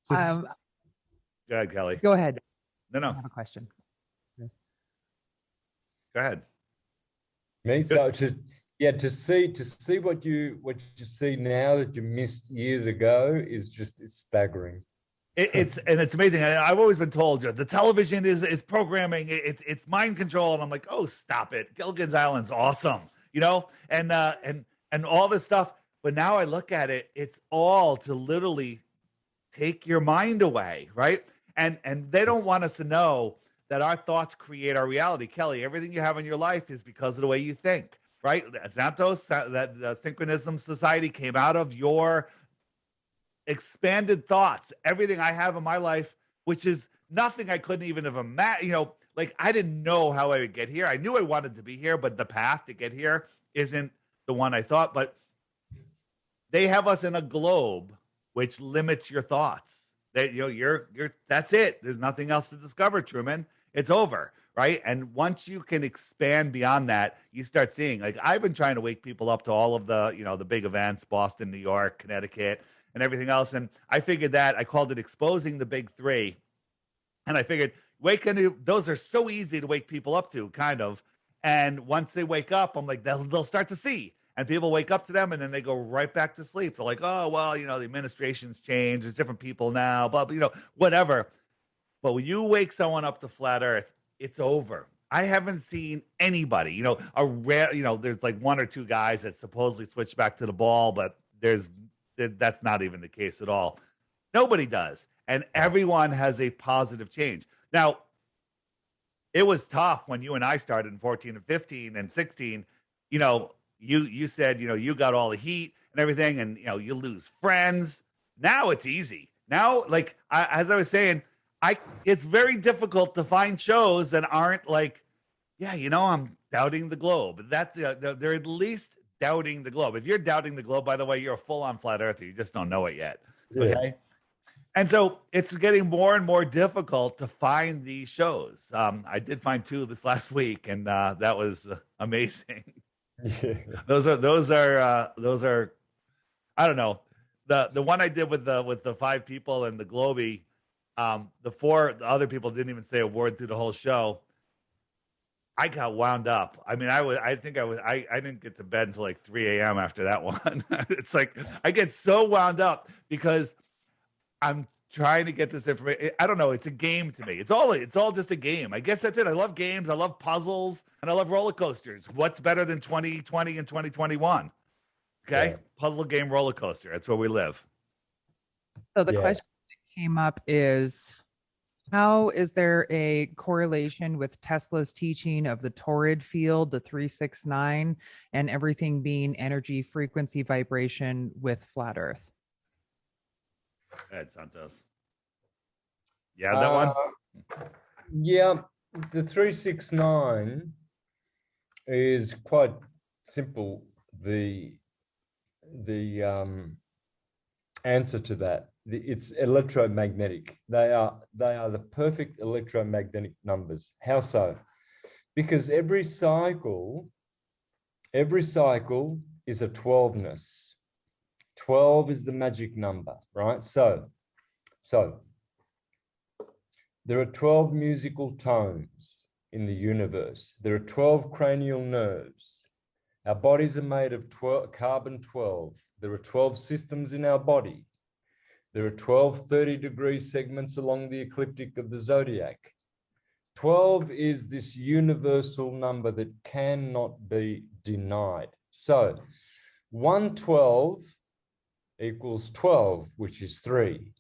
Go ahead, Kelly. Go ahead. No. I have a question. Yes. Go ahead. Me, so to see what you see now that you missed years ago is just staggering. It's amazing. I've always been told the television is programming. It's mind control, and I'm like, oh, stop it. Gilligan's Island's awesome, and all this stuff. But now I look at it, it's all to literally take your mind away, right? And they don't want us to know that our thoughts create our reality. Kelly, everything you have in your life is because of the way you think, right? Santos, that the Synchronism Society came out of your expanded thoughts. Everything I have in my life, which is nothing I couldn't even have imagined, like, I didn't know how I would get here. I knew I wanted to be here, but the path to get here isn't the one I thought. But they have us in a globe which limits your thoughts. That you're that's it. There's nothing else to discover, Truman. It's over, right? And once you can expand beyond that, you start seeing, like, I've been trying to wake people up to all of the, the big events, Boston, New York, Connecticut, and everything else. And I figured that I called it exposing the big three. And I figured those are so easy to wake people up to, kind of. And once they wake up, I'm like, they'll start to see. And people wake up to them and then they go right back to sleep. They're like, oh, well, you know, the administration's changed. There's different people now, blah, blah, you know, whatever. But when you wake someone up to flat Earth, it's over. I haven't seen anybody, you know, there's like one or two guys that supposedly switch back to the ball, but that's not even the case at all. Nobody does. And everyone has a positive change. Now, it was tough when you and I started in 14 and 15 and 16. You know, you said, you know, you got all the heat and everything, and, you know, you lose friends. Now it's easy. Now, like, as I was saying, it's very difficult to find shows that aren't like, yeah, you know, I'm doubting the globe. That's they're at least doubting the globe. If you're doubting the globe, by the way, you're a full-on flat earther. You just don't know it yet. Yeah. Okay. And so it's getting more and more difficult to find these shows. I did find two this last week, and that was amazing. Yeah. Those are I don't know. The one I did with the 5 people and the Globey, the other people didn't even say a word through the whole show. I got wound up. I mean, I didn't get to bed until like 3 a.m. after that one. It's like I get so wound up because I'm trying to get this information. I don't know. It's a game to me. It's all just a game. I guess that's it. I love games. I love puzzles, and I love roller coasters. What's better than 2020 and 2021? Okay, yeah. Puzzle game roller coaster. That's where we live. So the question that came up is, how is there a correlation with Tesla's teaching of the torrid field, the 369, and everything being energy, frequency, vibration with flat Earth? Go ahead, Santos. Yeah, that one? Yeah, the 369 is quite simple. The answer to that, it's electromagnetic. They are the perfect electromagnetic numbers. How so? Because every cycle is a 12ness. 12 is the magic number, right? So there are 12 musical tones in the universe. There are 12 cranial nerves. Our bodies are made of carbon 12. There are 12 systems in our body. There are 12 30-degree segments along the ecliptic of the zodiac. 12 is this universal number that cannot be denied. So 112 equals 12, which is 3.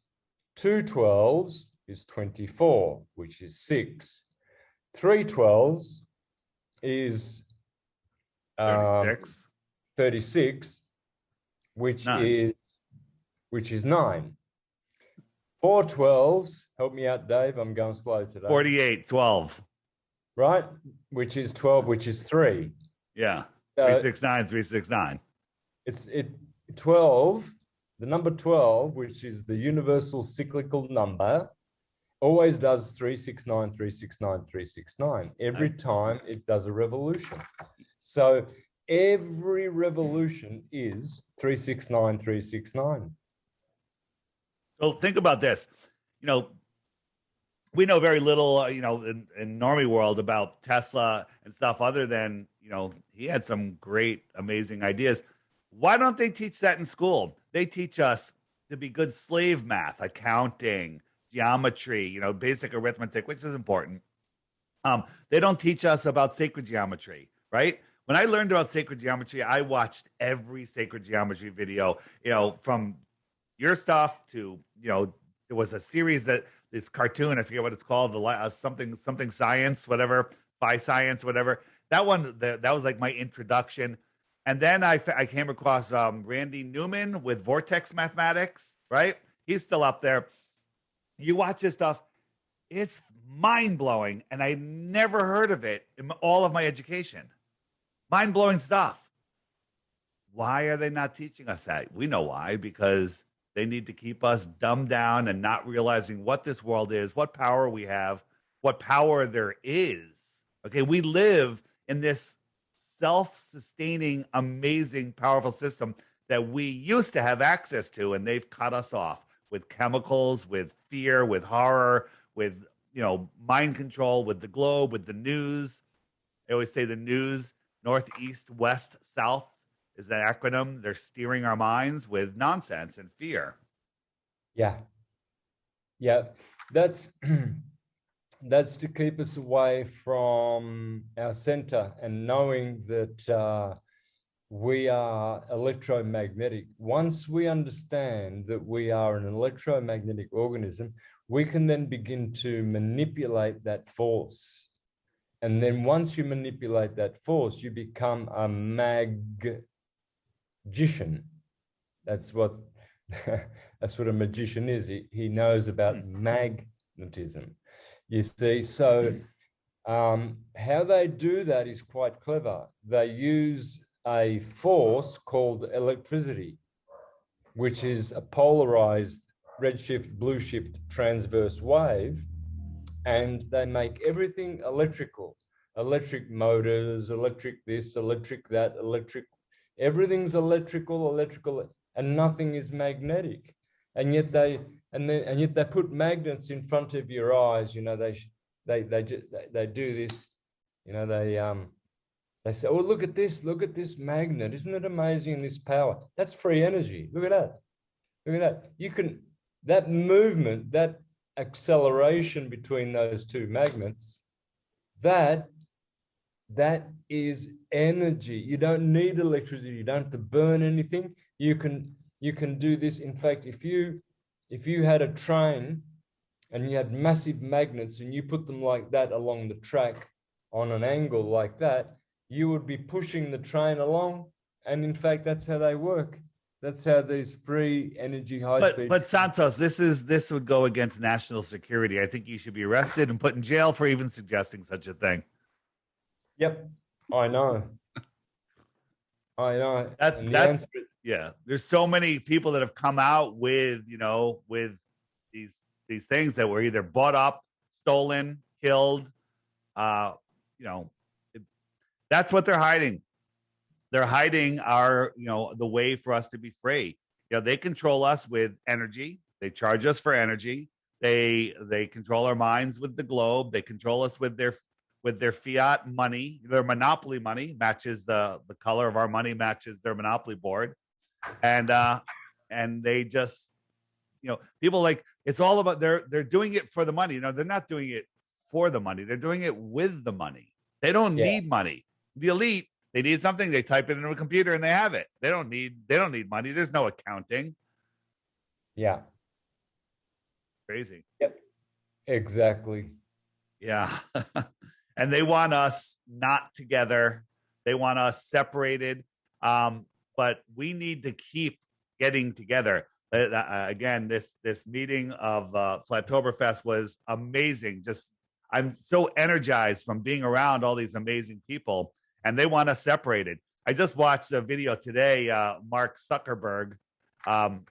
2 12s is 24, which is 6. 3 12s is 36, which is 9. 4 12s, help me out, Dave, I'm going slow today. 48, 12. Right? Which is 12, which is 3. Yeah. 369, 369. It's 12. The number 12, which is the universal cyclical number, always does 369, 369, 369. Every time it does a revolution. So every revolution is 369, 369. So think about this. You know, we know very little, you know, in normie world about Tesla and stuff other than, you know, he had some great, amazing ideas. Why don't they teach that in school? They teach us to be good slave math, accounting, geometry, you know, basic arithmetic, which is important. They don't teach us about sacred geometry, right? When I learned about sacred geometry, I watched every sacred geometry video, you know, from your stuff to, you know, there was a series this cartoon, I forget what it's called, something science, whatever, phi science, whatever. That one, that was like my introduction. And then I came across Randy Newman with Vortex Mathematics, right? He's still up there. You watch his stuff, it's mind-blowing, and I never heard of it in all of my education. Mind-blowing stuff. Why are they not teaching us that? We know why, because they need to keep us dumbed down and not realizing what this world is, what power we have, what power there is. Okay, we live in this self-sustaining, amazing, powerful system that we used to have access to, and they've cut us off with chemicals, with fear, with horror, with mind control, with the globe, with the news. I always say the news, north, east, west, south is the acronym. They're steering our minds with nonsense and fear. Yeah. That's that's to keep us away from our center and knowing that we are electromagnetic. Once we understand that we are an electromagnetic organism, we can then begin to manipulate that force. And then once you manipulate that force, you become a magician. That's what a magician is. He knows about magnetism. You see, so how they do that is quite clever. They use a force called electricity, which is a polarized redshift, blue shift transverse wave, and they make everything electrical, electric motors, electric this, electric that, electric, everything's electrical, and nothing is magnetic. And yet they put magnets in front of your eyes. They do this. They say, "Oh, look at this magnet! Isn't it amazing? This power. That's free energy. Look at that. Look at that. You can that movement, that acceleration between those two magnets. That is energy. You don't need electricity. You don't have to burn anything. You can do this. In fact, if you had a train and you had massive magnets and you put them like that along the track on an angle like that, you would be pushing the train along. And in fact, that's how they work. That's how these free energy high speed. But Santos, this would go against national security. I think you should be arrested and put in jail for even suggesting such a thing. Yep, I know. That's yeah. There's so many people that have come out with these things that were either bought up, stolen, killed. That's what they're hiding. They're hiding the way for us to be free. They control us with energy. They charge us for energy. They control our minds with the globe. They control us with their fiat money. Their monopoly money matches the color of our money, matches their monopoly board. And they just, people like, it's all about, they're doing it for the money. They're not doing it for the money. They're doing it with the money. They don't need money. The elite, they need something, they type it into a computer and they have it. They don't need money. There's no accounting. Yeah. Crazy. Yep. Exactly. Yeah. And they want us not together. They want us separated. But we need to keep getting together. Again, this meeting of Flattoberfest was amazing. I'm so energized from being around all these amazing people, and they want us separated. I just watched a video today. Mark Zuckerberg, what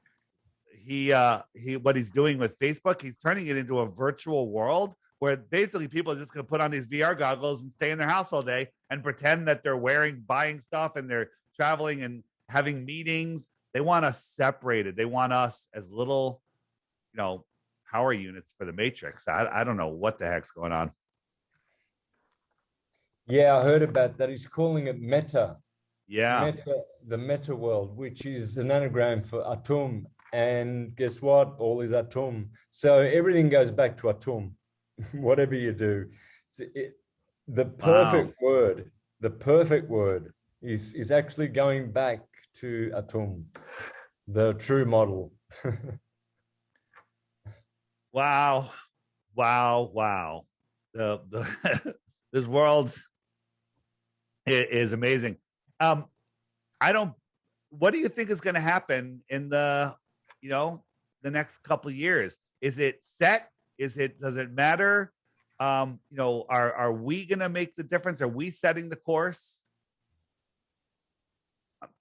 he's doing with Facebook, he's turning it into a virtual world where basically people are just going to put on these VR goggles and stay in their house all day and pretend that they're buying stuff, and they're traveling and having meetings. They want us separated. They want us as little, power units for the Matrix. I don't know what the heck's going on. Yeah, I heard about that. He's calling it Meta. Yeah. The Meta world, which is an anagram for Atum. And guess what? All is Atum. So everything goes back to Atum. Whatever you do. The perfect word is actually going back to Atum, the true model. Wow. This world is amazing. What do you think is going to happen in the next couple of years? Is it set? Does it matter? Are we going to make the difference? Are we setting the course?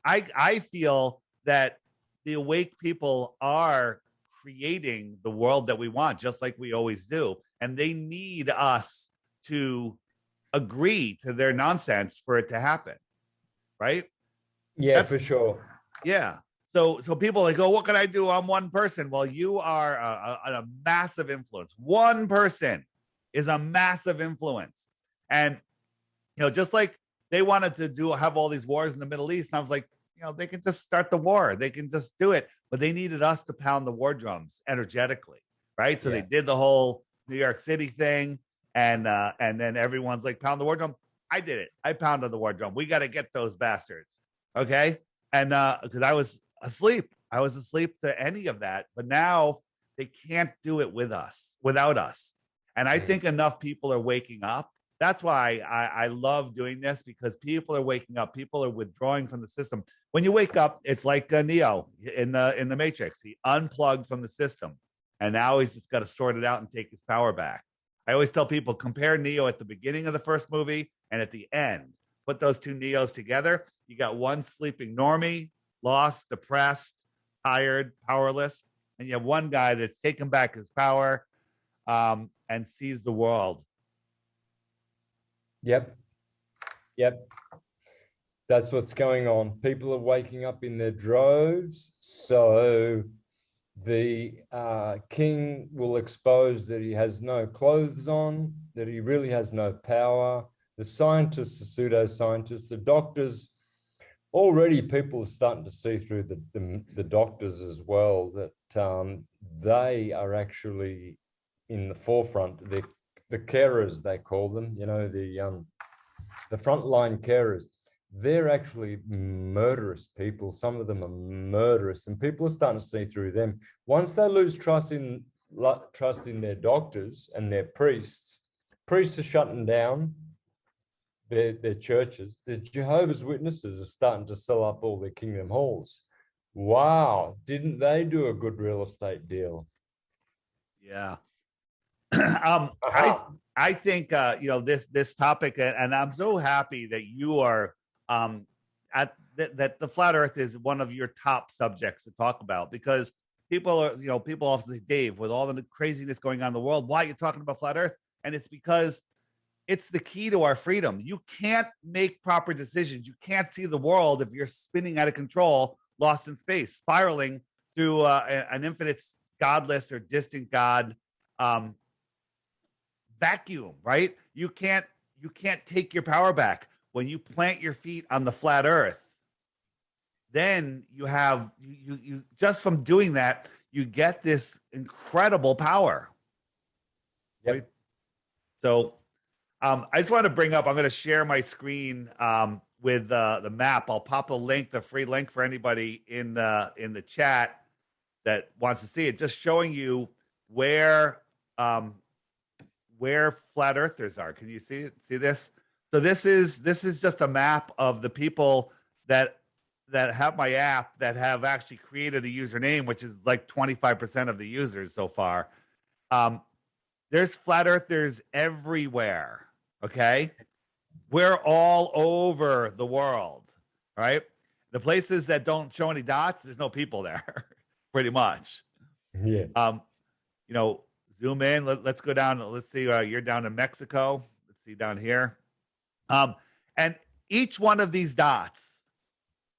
I feel that the awake people are creating the world that we want, just like we always do. And they need us to agree to their nonsense for it to happen. Right? Yeah, for sure. Yeah. So people like, oh, what can I do? I'm one person. Well, you are a massive influence. One person is a massive influence. And, just like they wanted to have all these wars in the Middle East. And I was like, they can just start the war. They can just do it. But they needed us to pound the war drums energetically. Right. So they did the whole New York City thing. And then everyone's like, pound the war drum. I did it. I pounded the war drum. We got to get those bastards. Okay. And because I was asleep to any of that. But now they can't do it without us. And I think enough people are waking up. That's why I love doing this, because people are waking up. People are withdrawing from the system. When you wake up, it's like Neo in the Matrix. He unplugged from the system, and now he's just got to sort it out and take his power back. I always tell people, compare Neo at the beginning of the first movie and at the end. Put those two Neos together. You got one sleeping normie, lost, depressed, tired, powerless, and you have one guy that's taken back his power and sees the world. Yep. That's what's going on. People are waking up in their droves. So the king will expose that he has no clothes on, that he really has no power. The scientists, the pseudoscientists, the doctors, already people are starting to see through the doctors as well, that they are actually in the forefront. The carers, they call them, the frontline carers. They're actually murderous people. Some of them are murderous, and people are starting to see through them. Once they lose trust in their doctors and their priests are shutting down their churches. The Jehovah's Witnesses are starting to sell up all their kingdom halls. Wow, didn't they do a good real estate deal? Yeah. I think this topic, and I'm so happy that you are that the flat Earth is one of your top subjects to talk about, because people often say, Dave, with all the craziness going on in the world, why are you talking about flat Earth? And it's because it's the key to our freedom. You can't make proper decisions. You can't see the world if you're spinning out of control, lost in space, spiraling through an infinite, godless or distant God vacuum, right? You can't take your power back. When you plant your feet on the flat Earth, then you have you just from doing that, you get this incredible power. Yep. Right? So I just want to bring up, I'm going to share my screen with the map. I'll pop a link, the free link for anybody in the chat that wants to see it, just showing you where flat earthers are. Can you see this? So this is just a map of the people that have my app, that have actually created a username, which is like 25% of the users so far. There's flat earthers everywhere. Okay. We're all over the world, right? The places that don't show any dots, there's no people there, pretty much. Yeah. Zoom in. Let's go down. Let's see. You're down in Mexico. Let's see down here. And each one of these dots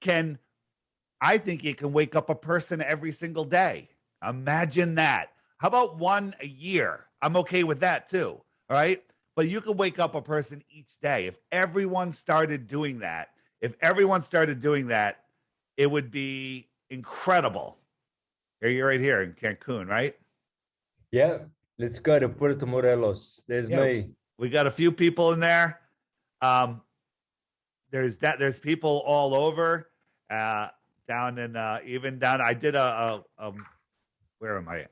I think it can wake up a person every single day. Imagine that. How about one a year? I'm okay with that too. All right. But you could wake up a person each day. If everyone started doing that, it would be incredible. You're right here in Cancun, right? Yeah. Let's go to Puerto Morelos. There's me. We got a few people in there. There's people all over, down in even down. I did where am I?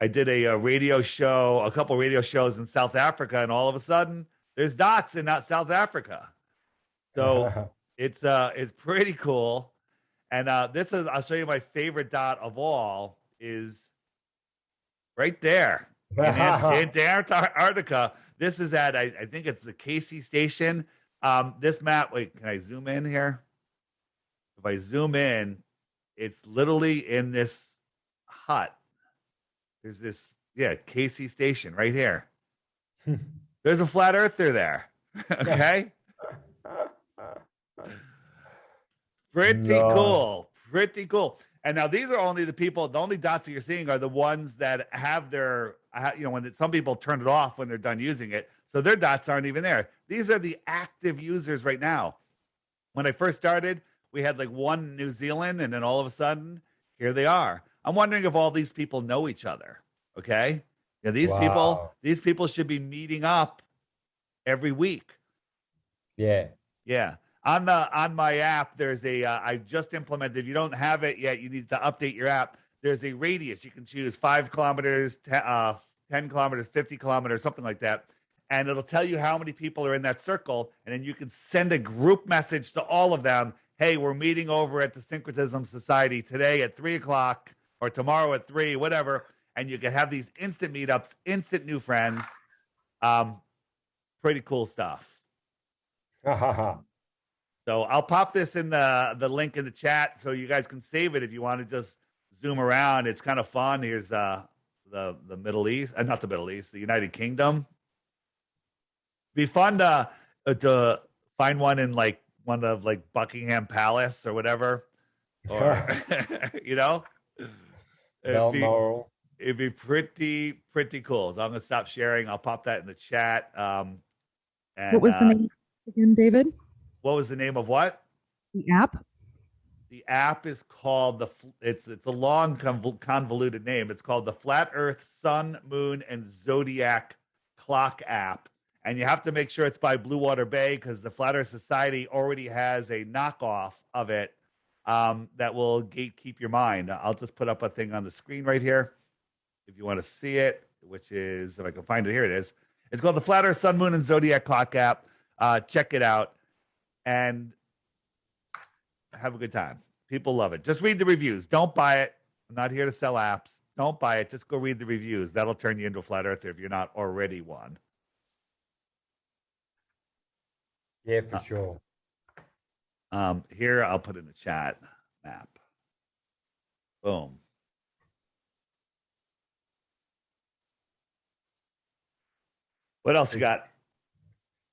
I did a radio show, a couple radio shows in South Africa, and all of a sudden there's dots in South Africa. So it's pretty cool. And I'll show you my favorite dot of all is right there in Antarctica. This is at, I think it's the Casey station. This map, wait, can I zoom in here? If I zoom in, it's literally in this hut. There's this, Casey station right here. There's a flat earther there. Okay. Pretty cool. pretty cool. And now these are only the people, the only dots that you're seeing are the ones that have their, when some people turn it off when they're done using it. So their dots aren't even there. These are the active users right now. When I first started, we had like one in New Zealand, and then all of a sudden, here they are. I'm wondering if all these people know each other. Okay. Yeah, Wow. these people should be meeting up every week. Yeah. Yeah. On my app, there's I just implemented. If you don't have it yet, you need to update your app. There's a radius. You can choose 5 kilometers, 10 kilometers, 50 kilometers, something like that. And it'll tell you how many people are in that circle. And then you can send a group message to all of them. Hey, we're meeting over at the Syncretism Society today at 3 o'clock or tomorrow at 3, whatever. And you can have these instant meetups, instant new friends. Pretty cool stuff. So I'll pop this in the link in the chat so you guys can save it if you want to just zoom around. It's kind of fun. Here's the Middle East, not the Middle East, the United Kingdom. Be fun to find one in like one of like Buckingham Palace or whatever, or it'd be pretty cool. So I'm gonna stop sharing. I'll pop that in the chat. And what was the name again, David? What was the name of what? The app? The app is called it's a long convoluted name. It's called the Flat Earth Sun, Moon, and Zodiac Clock app. And you have to make sure it's by Blue Water Bay because the Flat Earth Society already has a knockoff of it that will gatekeep your mind. I'll just put up a thing on the screen right here if you want to see it, which is, if I can find it, here it is. It's called the Flat Earth Sun, Moon, and Zodiac Clock app. Check it out and have a good time. People love it. Just read the reviews. Don't buy it. I'm not here to sell apps. Don't buy it. Just go read the reviews. That'll turn you into a flat earther if you're not already one. Yeah, for sure. Here, I'll put in the chat map. Boom. What else you got?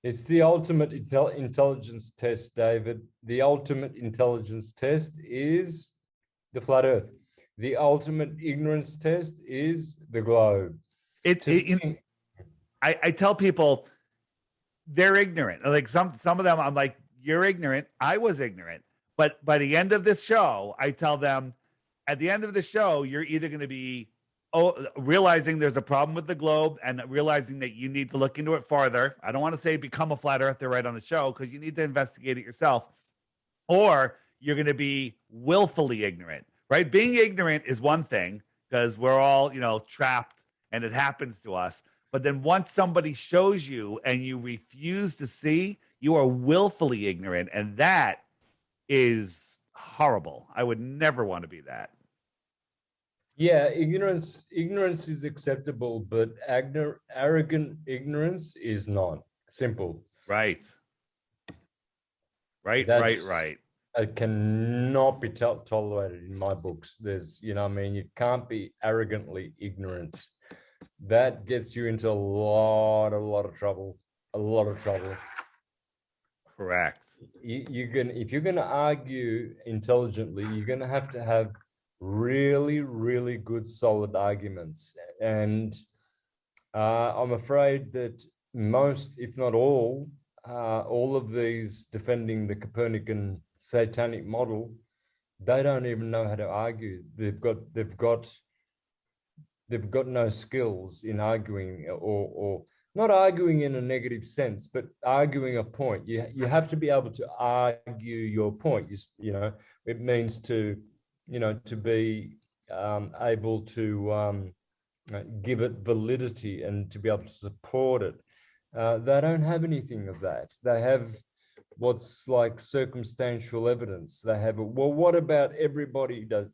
It's the ultimate intelligence test, David. The ultimate intelligence test is the flat earth. The ultimate ignorance test is the globe. I tell people they're ignorant. Like some of them, I'm like, you're ignorant. I was ignorant. But by the end of this show, I tell them at the end of the show, you're either going to be realizing there's a problem with the globe and realizing that you need to look into it farther. I don't want to say become a flat earther right on the show because you need to investigate it yourself. Or you're going to be willfully ignorant, right? Being ignorant is one thing because we're all, trapped and it happens to us. But then once somebody shows you and you refuse to see, you are willfully ignorant. And that is horrible. I would never want to be that. Yeah, ignorance is acceptable, but arrogant ignorance is not. Simple. Right. Right. It cannot be tolerated in my books. There's, you can't be arrogantly ignorant. That gets you into a lot of trouble. A lot of trouble. Correct. If you're gonna argue intelligently, you're gonna have really, really good, solid arguments. And I'm afraid that most, if not all of these defending the Copernican satanic model, they don't even know how to argue. They've got no skills in arguing, or not arguing in a negative sense, but arguing a point. You have to be able to argue your point. It means to be able to give it validity and to be able to support it. They don't have anything of that. They have what's like circumstantial evidence. They have, well, what about everybody does?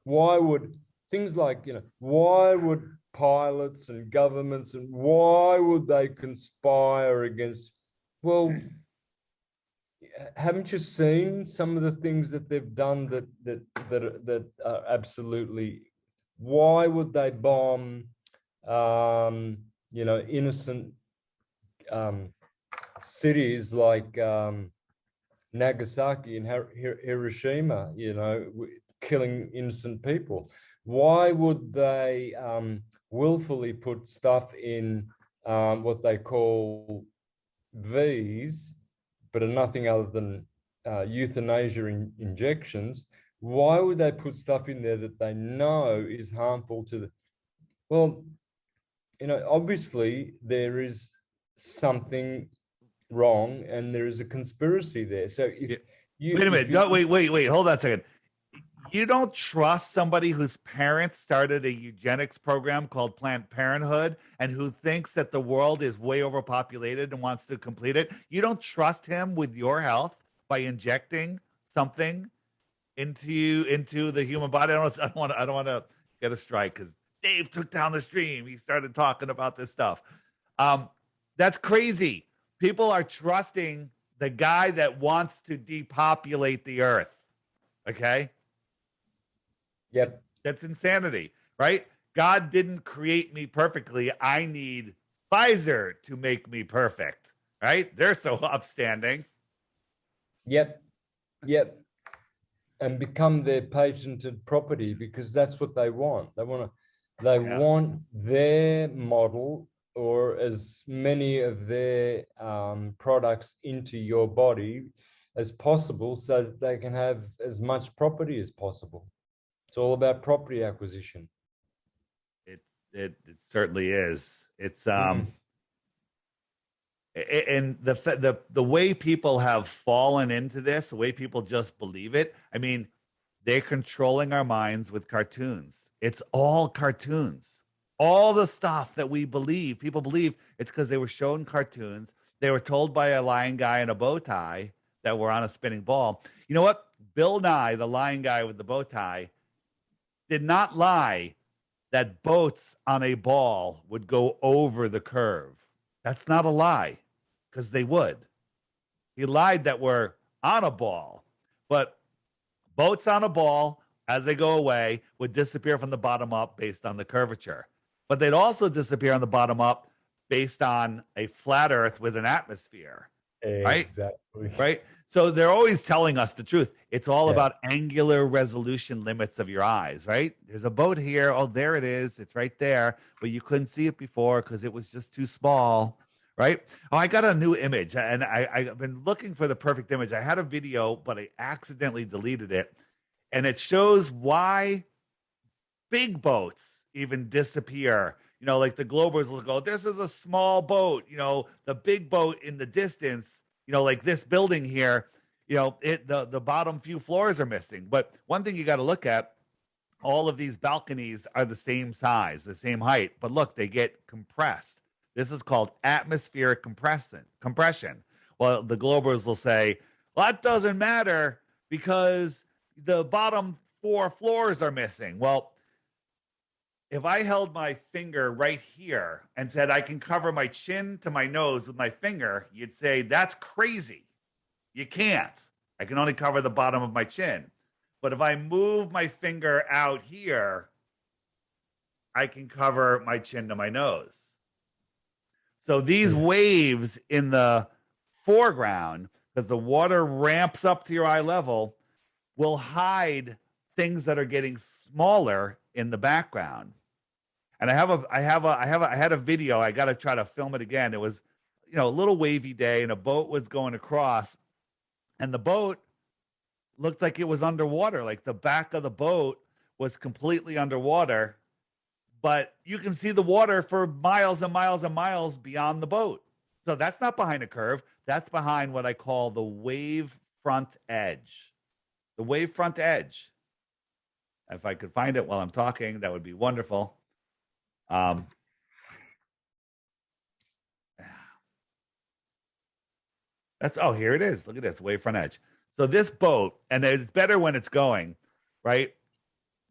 Why would things like, why would pilots and governments, and why would they conspire against, well, haven't you seen some of the things that they've done that are absolutely, why would they bomb innocent cities like Nagasaki and Hiroshima, killing innocent people. Why would they willfully put stuff in what they call V's, but are nothing other than euthanasia injections? Why would they put stuff in there that they know is harmful to the... Well, obviously there is something wrong and there is a conspiracy there. So if you... Wait a minute. Wait. Hold on a second. You don't trust somebody whose parents started a eugenics program called Planned Parenthood and who thinks that the world is way overpopulated and wants to complete it. You don't trust him with your health by injecting something into the human body. I don't want to get a strike because Dave took down the stream. He started talking about this stuff. That's crazy. People are trusting the guy that wants to depopulate the earth. Okay. Yep. That's insanity, right? God didn't create me perfectly. I need Pfizer to make me perfect, right? They're so upstanding. Yep. And become their patented property because that's what they want. They want their model or as many of their products into your body as possible so that they can have as much property as possible. It's all about property acquisition. It certainly is. It's and the way people have fallen into this, the way people just believe it. I mean, they're controlling our minds with cartoons. It's all cartoons. All the stuff that we believe, people believe it's because they were shown cartoons. They were told by a lying guy in a bow tie that we're on a spinning ball. You know what? Bill Nye, the lying guy with the bow tie, did not lie that boats on a ball would go over the curve. That's not a lie, because they would. He lied that we're on a ball, but boats on a ball, as they go away, would disappear from the bottom up based on the curvature. But they'd also disappear on the bottom up based on a flat earth with an atmosphere. Exactly. Right? So they're always telling us the truth. It's all about angular resolution limits of your eyes, right? There's a boat here. Oh, there it is. It's right there. But you couldn't see it before because it was just too small, right? Oh, I got a new image, and I've been looking for the perfect image. I had a video, but I accidentally deleted it. And it shows why big boats even disappear. Like the Globers will go, this is a small boat. The big boat in the distance, like this building here, the bottom few floors are missing. But one thing you got to look at, all of these balconies are the same size, the same height. But look, they get compressed. This is called atmospheric compression. Well, the Globers will say, well, that doesn't matter because the bottom 4 floors are missing. Well, if I held my finger right here and said I can cover my chin to my nose with my finger, you'd say, that's crazy. You can't. I can only cover the bottom of my chin. But if I move my finger out here, I can cover my chin to my nose. So these waves in the foreground, because the water ramps up to your eye level, will hide things that are getting smaller in the background. And I had a video. I got to try to film it again. It was, a little wavy day, and a boat was going across, and the boat looked like it was underwater. Like the back of the boat was completely underwater, but you can see the water for miles and miles and miles beyond the boat. So that's not behind a curve. That's behind what I call the wave front edge. The wave front edge. If I could find it while I'm talking, that would be wonderful. Here it is. Look at this wave front edge. So this boat, and it's better when it's going, right?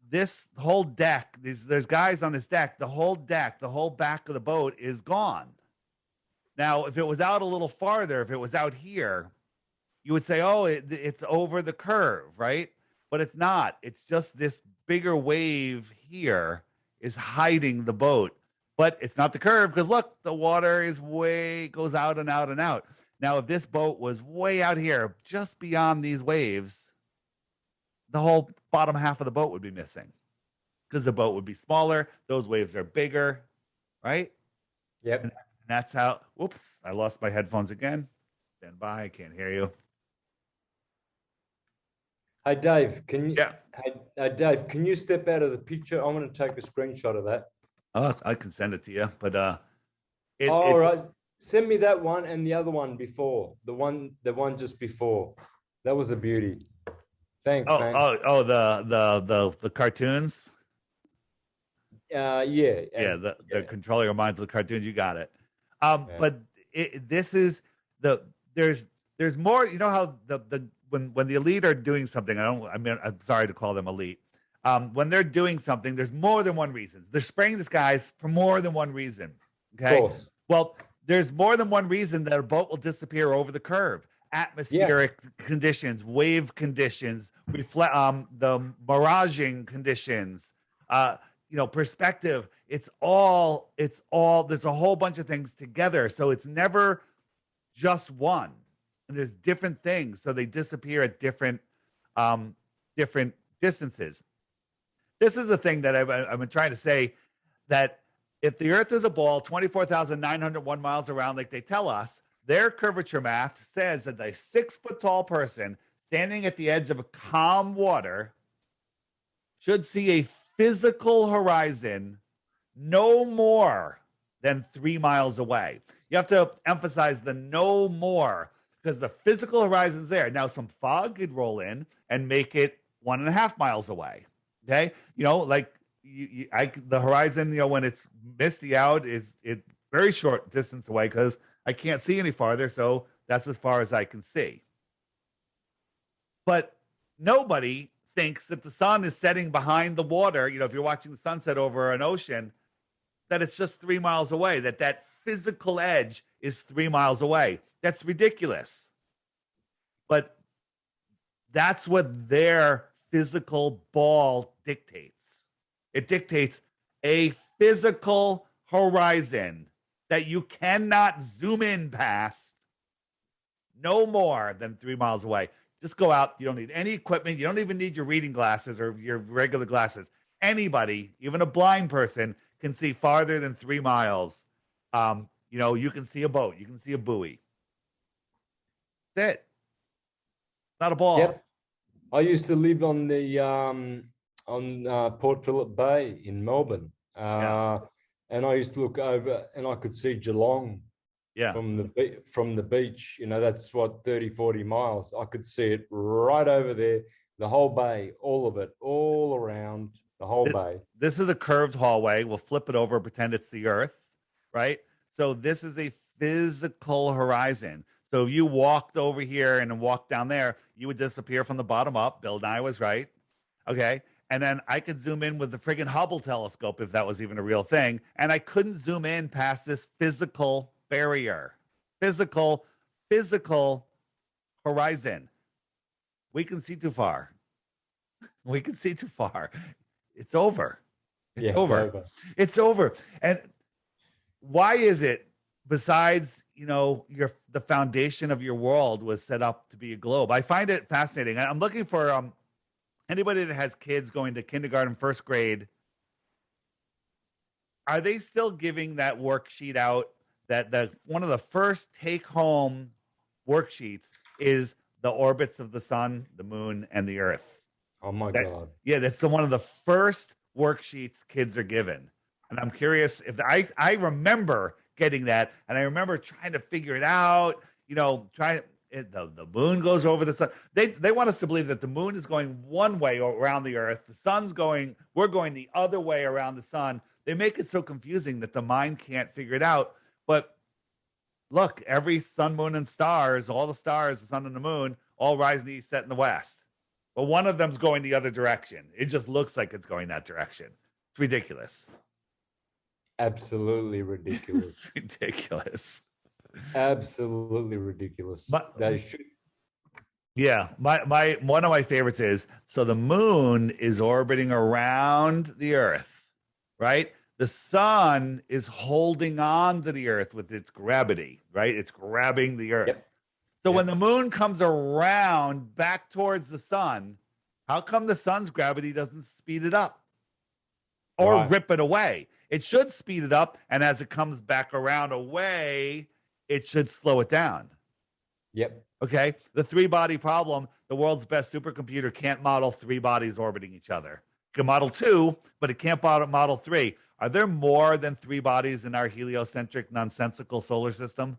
This whole deck, there's guys on this deck, the whole back of the boat is gone. Now, if it was out a little farther, if it was out here, you would say, oh, it's over the curve, right? But it's not. It's just this bigger wave here is hiding the boat. But it's not the curve because look, the water goes out and out and out. Now, if this boat was way out here, just beyond these waves, the whole bottom half of the boat would be missing because the boat would be smaller. Those waves are bigger, right? Yep. And that's how, whoops, I lost my headphones again. Stand by, I can't hear you. Hey, Dave, can you? Yeah. Hey, Dave, can you step out of the picture? I'm going to take a screenshot of that. Oh, I can send it to you, but All right. Send me that one and the other one before. The one just before. That was a beauty. Thanks, man. The cartoons. Yeah. Yeah, the controlling our minds with cartoons. You got it. But this is there's more. You know how when the elite are doing something, I'm sorry to call them elite. When they're doing something, there's more than one reason. They're spraying the skies for more than one reason. Okay. Of course. Well, there's more than one reason that a boat will disappear over the curve. Atmospheric conditions, wave conditions, the miraging conditions, perspective. It's all, there's a whole bunch of things together. So it's never just one. And there's different things. So they disappear at different distances. This is the thing that I've been trying to say, that if the Earth is a ball 24,901 miles around, like they tell us, their curvature math says that a 6-foot tall person standing at the edge of a calm water should see a physical horizon no more than 3 miles away. You have to emphasize the no more, because the physical horizon's there. Now, some fog could roll in and make it 1.5 miles away. Okay, the horizon, when it's misty out, it's very short distance away because I can't see any farther, so that's as far as I can see. But nobody thinks that the sun is setting behind the water. If you're watching the sunset over an ocean, that it's just 3 miles away, that physical edge is 3 miles away. That's ridiculous. But that's what their physical ball dictates. It dictates a physical horizon that you cannot zoom in past no more than 3 miles away. Just go out. You don't need any equipment. You don't even need your reading glasses or your regular glasses. Anybody, even a blind person, can see farther than 3 miles. You can see a boat. You can see a buoy. That's it. Not a ball. Yep. I used to live on the on Port Phillip Bay in Melbourne. And I used to look over and I could see Geelong from the beach. That's what, 30, 40 miles. I could see it right over there, the whole bay, all of it, all around the whole bay. This is a curved hallway. We'll flip it over, pretend it's the Earth, right? So this is a physical horizon. So if you walked over here and walked down there, you would disappear from the bottom up. Bill Nye was right. Okay. And then I could zoom in with the friggin' Hubble telescope if that was even a real thing. And I couldn't zoom in past this physical barrier, physical horizon. We can see too far. We can see too far. It's over. It's over. It's over. And why is it, besides, the foundation of your world was set up to be a globe? I find it fascinating. I'm looking for anybody that has kids going to kindergarten, first grade. Are they still giving that worksheet out? That one of the first take-home worksheets is the orbits of the sun, the moon, and the Earth. Oh my God! Yeah, that's one of the first worksheets kids are given. And I'm curious if I remember getting that, and I remember trying to figure it out. The moon goes over the sun. They want us to believe that the moon is going one way around the Earth. We're going the other way around the sun. They make it so confusing that the mind can't figure it out. But look, every sun, moon, and stars, all the stars, the sun and the moon, all rise in the east, set in the west. But one of them's going the other direction. It just looks like it's going that direction. It's ridiculous. Absolutely ridiculous. It's ridiculous. Absolutely ridiculous. They should. Yeah, my one of my favorites is, so the moon is orbiting around the Earth, right? The sun is holding on to the Earth with its gravity, right? It's grabbing the Earth. Yep. So when the moon comes around back towards the sun, how come the sun's gravity doesn't speed it up or rip it away? It should speed it up, and as it comes back around away, it should slow it down. Yep. Okay. The three-body problem, the world's best supercomputer can't model three bodies orbiting each other. It can model two, but it can't model three. Are there more than three bodies in our heliocentric, nonsensical solar system?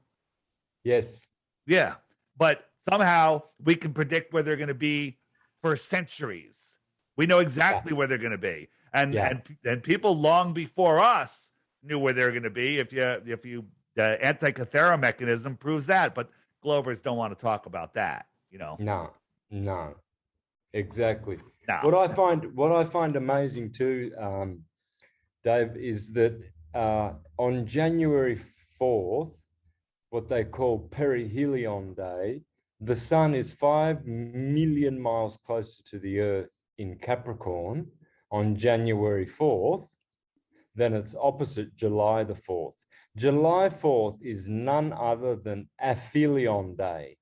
Yes. Yeah. But somehow we can predict where they're going to be for centuries. We know exactly where they're going to be. And people long before us knew where they're going to be. If you the Antikythera mechanism proves that, but Globers don't want to talk about that, you know. No, exactly. No. What I find amazing too, Dave, is that on January 4th, what they call perihelion day, the sun is 5 million miles closer to the Earth in Capricorn on January 4th than its opposite, July the 4th. July 4th is none other than aphelion day,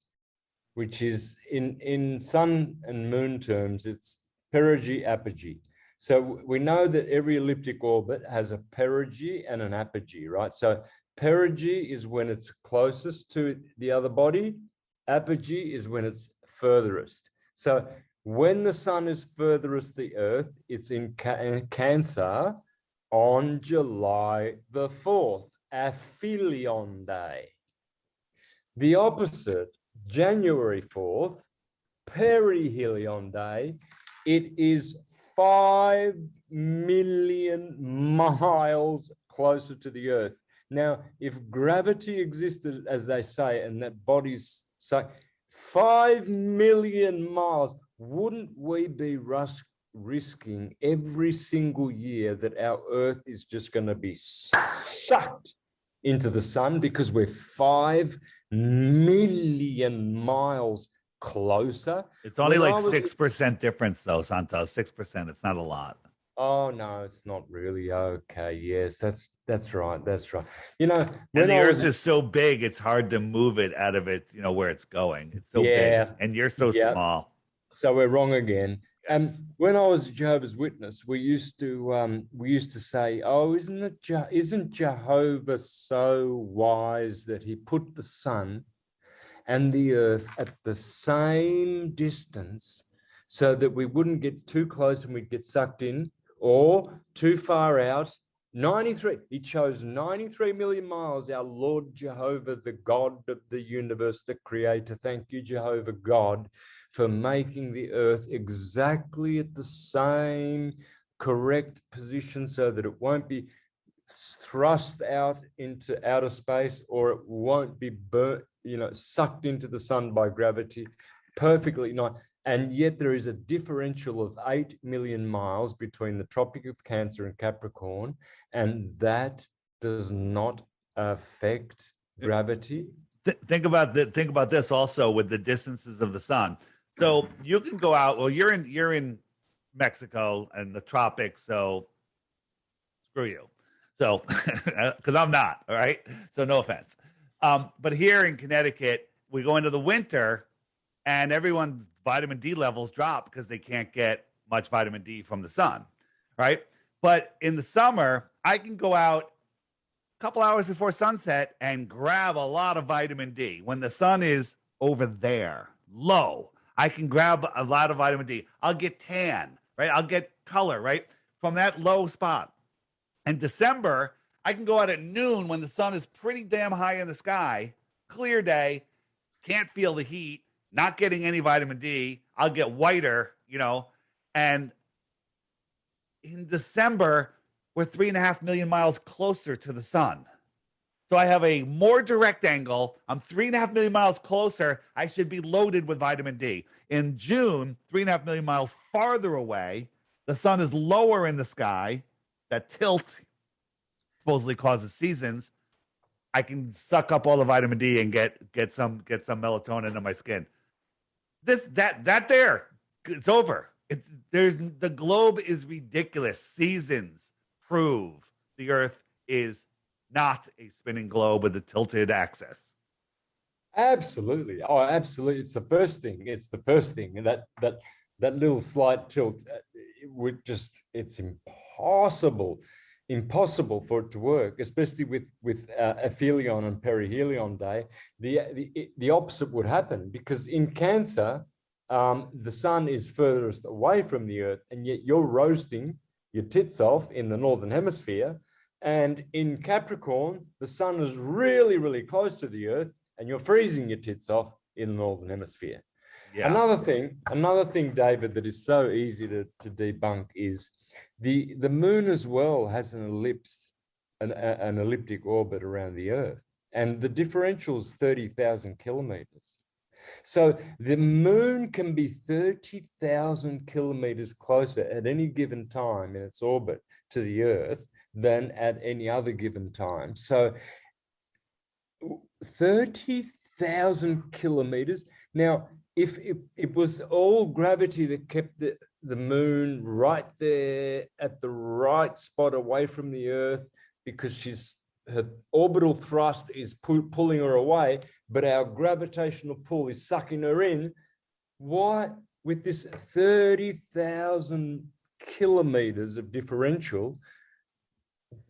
which is in sun and moon terms, it's perigee, apogee. So we know that every elliptic orbit has a perigee and an apogee, right? So perigee is when it's closest to the other body. Apogee is when it's furthest. So when the sun is furthest the Earth, it's in Cancer on July the 4th, aphelion day. The opposite, January 4th, perihelion day, it is 5 million miles closer to the Earth. Now, if gravity existed, as they say, and that bodies say 5 million miles, wouldn't we be risking every single year that our Earth is just going to be sucked into the sun because we're 5 million miles closer? It's only like 6% difference, though, Santos. 6%. It's not a lot. Oh no, it's not really. Okay, yes, that's right. That's right. You know, and the Earth is so big, it's hard to move it out of it, you know, where it's going. It's so big, and you're so small. So we're wrong again. Yes. When I was a Jehovah's Witness, we used to say, "Oh, isn't Jehovah so wise that he put the sun and the Earth at the same distance so that we wouldn't get too close and we'd get sucked in, or too far out?" 93. He chose 93 million miles, our Lord Jehovah, the God of the universe, the creator. Thank you, Jehovah God, for making the Earth exactly at the same correct position so that it won't be thrust out into outer space, or it won't be burnt, sucked into the sun by gravity. Perfectly not. And yet there is a differential of 8 million miles between the Tropic of Cancer and Capricorn, and that does not affect gravity. Think about this also with the distances of the sun. So you can go out. Well, you're in Mexico and the tropics, so screw you. So because I'm not, all right. So no offense. But here in Connecticut, we go into the winter, and everyone's vitamin D levels drop because they can't get much vitamin D from the sun, right? But in the summer, I can go out a couple hours before sunset and grab a lot of vitamin D. When the sun is over there, low, I can grab a lot of vitamin D. I'll get tan, right? I'll get color, right? From that low spot. In December, I can go out at noon when the sun is pretty damn high in the sky, clear day, can't feel the heat, not getting any vitamin D. I'll get whiter, and in December, we're 3.5 million miles closer to the sun. So I have a more direct angle. I'm 3.5 million miles closer. I should be loaded with vitamin D. In June, 3.5 million miles farther away, the sun is lower in the sky. That tilt supposedly causes seasons. I can suck up all the vitamin D and get some melatonin into my skin. There, it's over. The globe is ridiculous. Seasons prove the Earth is not a spinning globe with a tilted axis. Absolutely. Oh, absolutely. It's the first thing. It's the first thing. And that little slight tilt, it would just, it's impossible for it to work, especially with aphelion and perihelion day. The opposite would happen, because in Cancer, the sun is furthest away from the Earth, and yet you're roasting your tits off in the northern hemisphere. And in Capricorn, the sun is really, really close to the Earth, and you're freezing your tits off in the northern hemisphere. Yeah. Another thing, David, that is so easy to debunk is the moon as well has an ellipse, an elliptic orbit around the Earth, and the differential is 30,000 kilometers. So the moon can be 30,000 kilometers closer at any given time in its orbit to the Earth than at any other given time. So 30,000 kilometers. Now, if it was all gravity that kept the moon right there at the right spot away from the Earth, because her orbital thrust is pulling her away, but our gravitational pull is sucking her in, why, with this 30,000 kilometers of differential,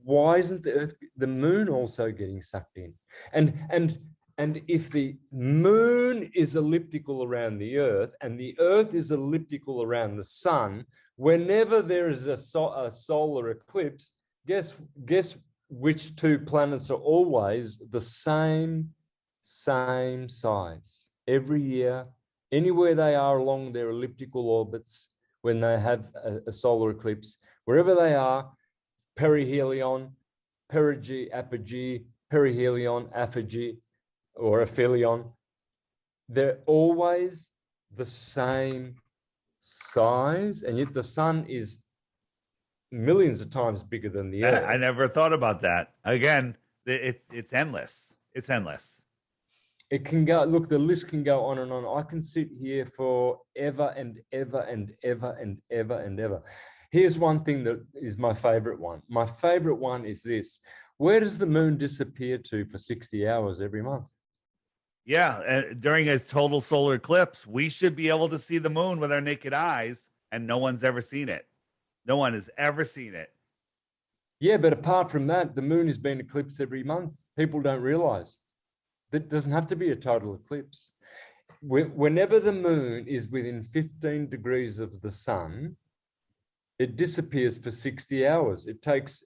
why isn't the moon also getting sucked in? And if the moon is elliptical around the Earth and the Earth is elliptical around the sun, whenever there is a solar eclipse, guess which two planets are always the same size every year, anywhere they are along their elliptical orbits when they have a solar eclipse, wherever they are, perihelion, perigee, apogee, perihelion, apogee, or aphelion, they're always the same size, and yet the sun is millions of times bigger than the Earth. I never thought about that. Again, it's endless. It's endless. It can go, look, the list can go on and on. I can sit here for ever and ever and ever and ever and ever. Here's one thing that is my favorite one. My favorite one is this. Where does the moon disappear to for 60 hours every month? Yeah, during a total solar eclipse, we should be able to see the moon with our naked eyes, and no one's ever seen it. No one has ever seen it. Yeah, but apart from that, the moon is being eclipsed every month. People don't realize. That doesn't have to be a total eclipse. Whenever the moon is within 15 degrees of the sun, it disappears for 60 hours. It takes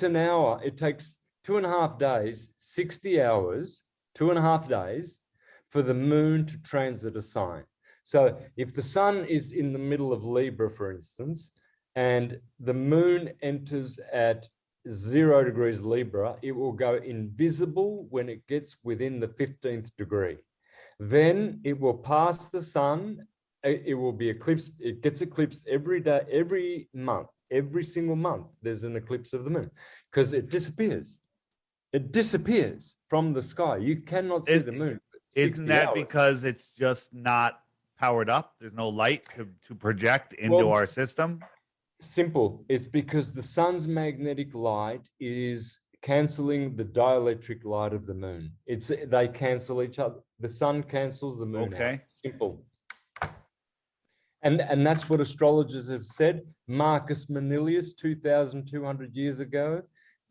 an hour. It takes 2.5 days, 60 hours, 2.5 days for the moon to transit a sign. So if the sun is in the middle of Libra, for instance, and the moon enters at 0 degrees Libra, it will go invisible when it gets within the 15th degree. Then it will pass the sun. It will be eclipsed. It gets eclipsed every day, every month, every single month. There's an eclipse of the moon because it disappears. It disappears from the sky. You cannot see the moon. Isn't that because it's just not powered up? There's no light to project into our system? Simple. It's because the sun's magnetic light is canceling the dielectric light of the moon. They cancel each other. The sun cancels the moon. Okay. Out. Simple. And that's what astrologers have said. Marcus Manilius, 2,200 years ago,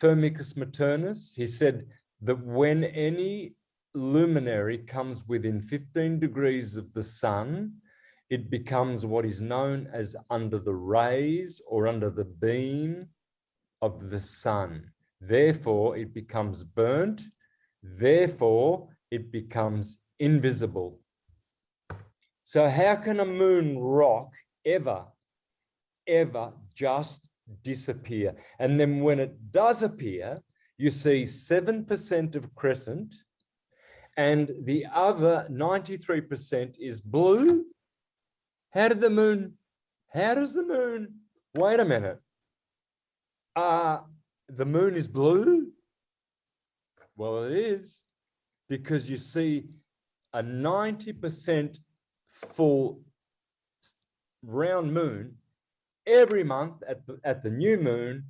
Firmicus Maternus, he said that when any luminary comes within 15 degrees of the sun, it becomes what is known as under the rays or under the beam of the sun. Therefore, it becomes burnt. Therefore, it becomes invisible. So how can a moon rock ever just disappear? And then when it does appear, you see 7% of crescent and the other 93% is blue. How does the moon, wait a minute. The moon is blue? Well, it is, because you see a 90% full round moon every month at the new moon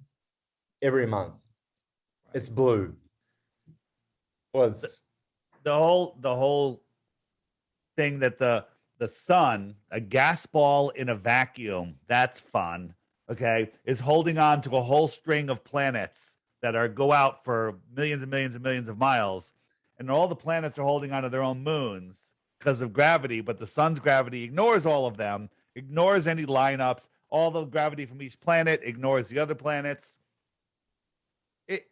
every month. It's blue. Well, the whole thing that the sun, a gas ball in a vacuum, that's fun, okay, is holding on to a whole string of planets that are go out for millions and millions and millions of miles, and all the planets are holding onto their own moons because of gravity, but the sun's gravity ignores all of them, ignores any lineups, all the gravity from each planet ignores the other planets. It,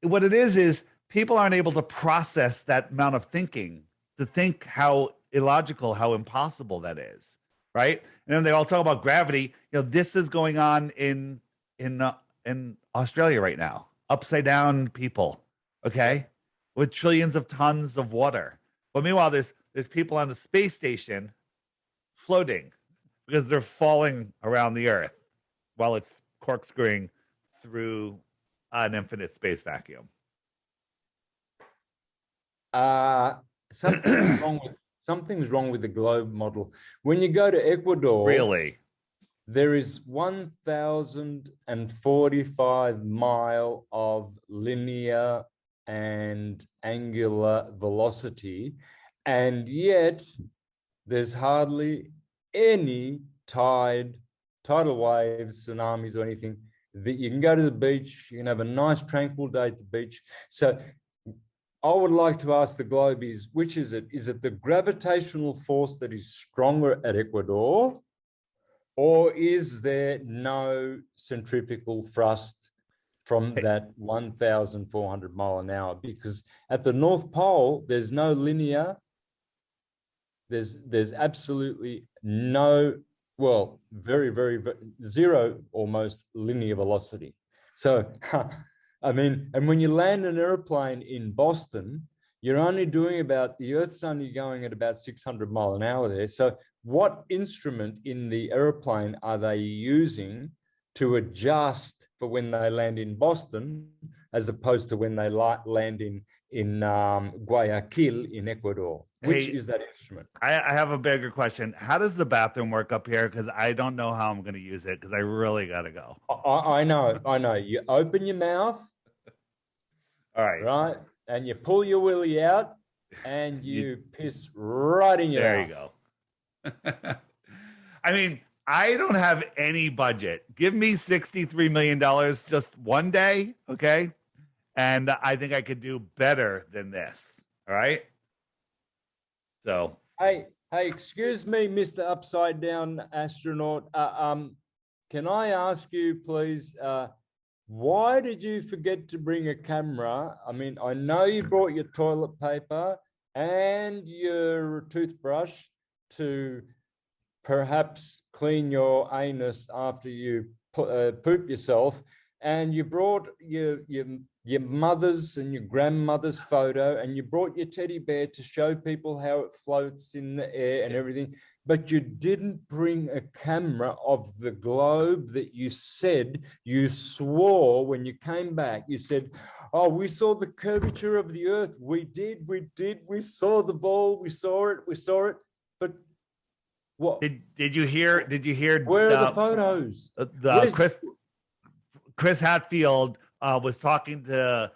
what it is people aren't able to process that amount of thinking, to think how illogical, how impossible that is, right? And then they all talk about gravity. This is going on in Australia right now. Upside down people, okay, with trillions of tons of water. But meanwhile, there's people on the space station floating because they're falling around the Earth while it's corkscrewing through an infinite space vacuum. Something's wrong with the globe model. When you go to Ecuador, really, there is 1,045 mile of linear and angular velocity, and yet there's hardly any tidal waves, tsunamis, or anything. That you can go to the beach, you can have a nice tranquil day at the beach. So I would like to ask the globe which is it? Is it the gravitational force that is stronger at Ecuador, or is there no centrifugal thrust from that 1,400 mile an hour? Because at the North Pole, there's no linear, there's absolutely no, well, very, very, zero almost linear velocity. So, I mean, and when you land an airplane in Boston, you're only doing the Earth's only going at about 600 mile an hour there. So what instrument in the airplane are they using to adjust for when they land in Boston, as opposed to when they land in Guayaquil in Ecuador? Which is that instrument? I have a bigger question. How does the bathroom work up here? Because I don't know how I'm going to use it, because I really got to go. I know. You open your mouth. All right. Right? And you pull your willy out and you piss right in your mouth. There you go. I mean, I don't have any budget. Give me $63 million just one day, okay? And I think I could do better than this. All right? So, hey, excuse me, Mr. Upside Down Astronaut. Can I ask you, please, why did you forget to bring a camera? I mean, I know you brought your toilet paper and your toothbrush to perhaps clean your anus after you poop yourself, and you brought your mother's and your grandmother's photo, and you brought your teddy bear to show people how it floats in the air and everything, but you didn't bring a camera of the globe that you swore when you came back. You said, oh, we saw the curvature of the Earth. We did. We saw the ball. We saw it. But what? Did you hear? Where are the photos? Chris Hadfield was talking to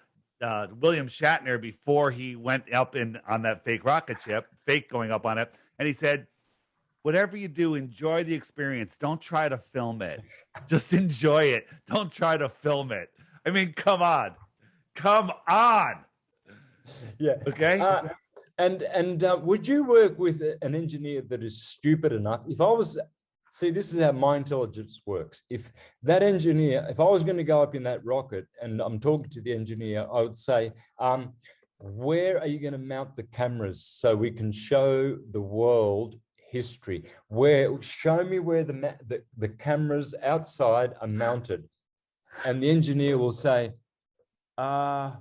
William Shatner before he went up on that fake rocket ship, fake going up on it, and he said, whatever you do, enjoy the experience. Don't try to film it. Just enjoy it. Don't try to film it. I mean, come on. Yeah. Okay. And would you work with an engineer that is stupid enough? See, this is how my intelligence works. If I was going to go up in that rocket and I'm talking to the engineer, I would say, where are you going to mount the cameras so we can show the world history? Show me where the cameras outside are mounted. And the engineer will say, Yeah.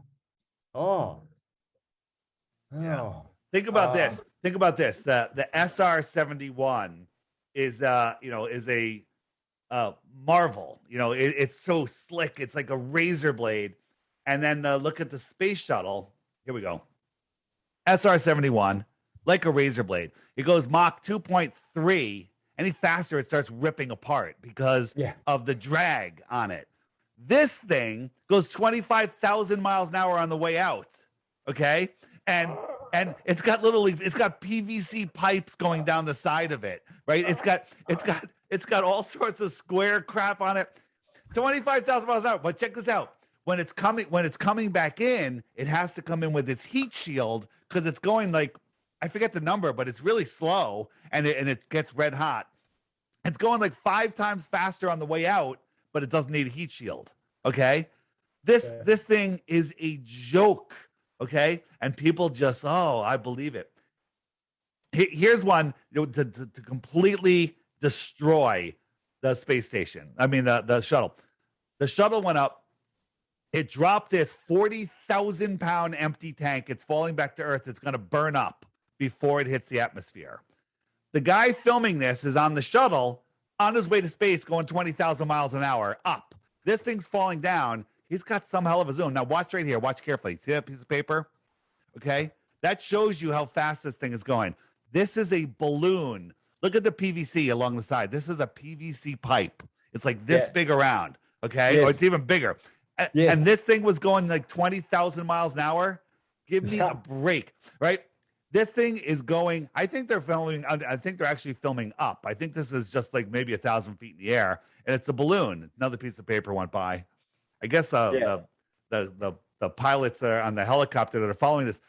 Think about this. The SR-71 is a marvel. It's so slick. It's like a razor blade. And then look at the space shuttle. Here we go. SR-71, like a razor blade. It goes Mach 2.3. Any faster, it starts ripping apart because of the drag on it. This thing goes 25,000 miles an hour on the way out. Okay. and it's got PVC pipes going down the side of it, right? It's got all sorts of square crap on it. 25,000 miles an hour. But check this out. When it's coming back in, it has to come in with its heat shield because it's going like, I forget the number, but it's really slow and it gets red hot. It's going like 5 times faster on the way out, but it doesn't need a heat shield. Okay. This thing is a joke. Okay. And people just, I believe it. Here's one to completely destroy the space station. I mean, the shuttle. The shuttle went up. It dropped this 40,000 pound empty tank. It's falling back to Earth. It's going to burn up before it hits the atmosphere. The guy filming this is on the shuttle on his way to space going 20,000 miles an hour up. This thing's falling down. He's got some hell of a zoom. Now watch right here. Watch carefully. See that piece of paper? Okay. That shows you how fast this thing is going. This is a balloon. Look at the PVC along the side. This is a PVC pipe. It's like this big around. Okay. Yes. Or it's even bigger. Yes. And this thing was going like 20,000 miles an hour. Give me a break, right? This thing is going, I think they're actually filming up. I think this is just like maybe 1,000 feet in the air, and it's a balloon. Another piece of paper went by. I guess the pilots that are on the helicopter that are following this,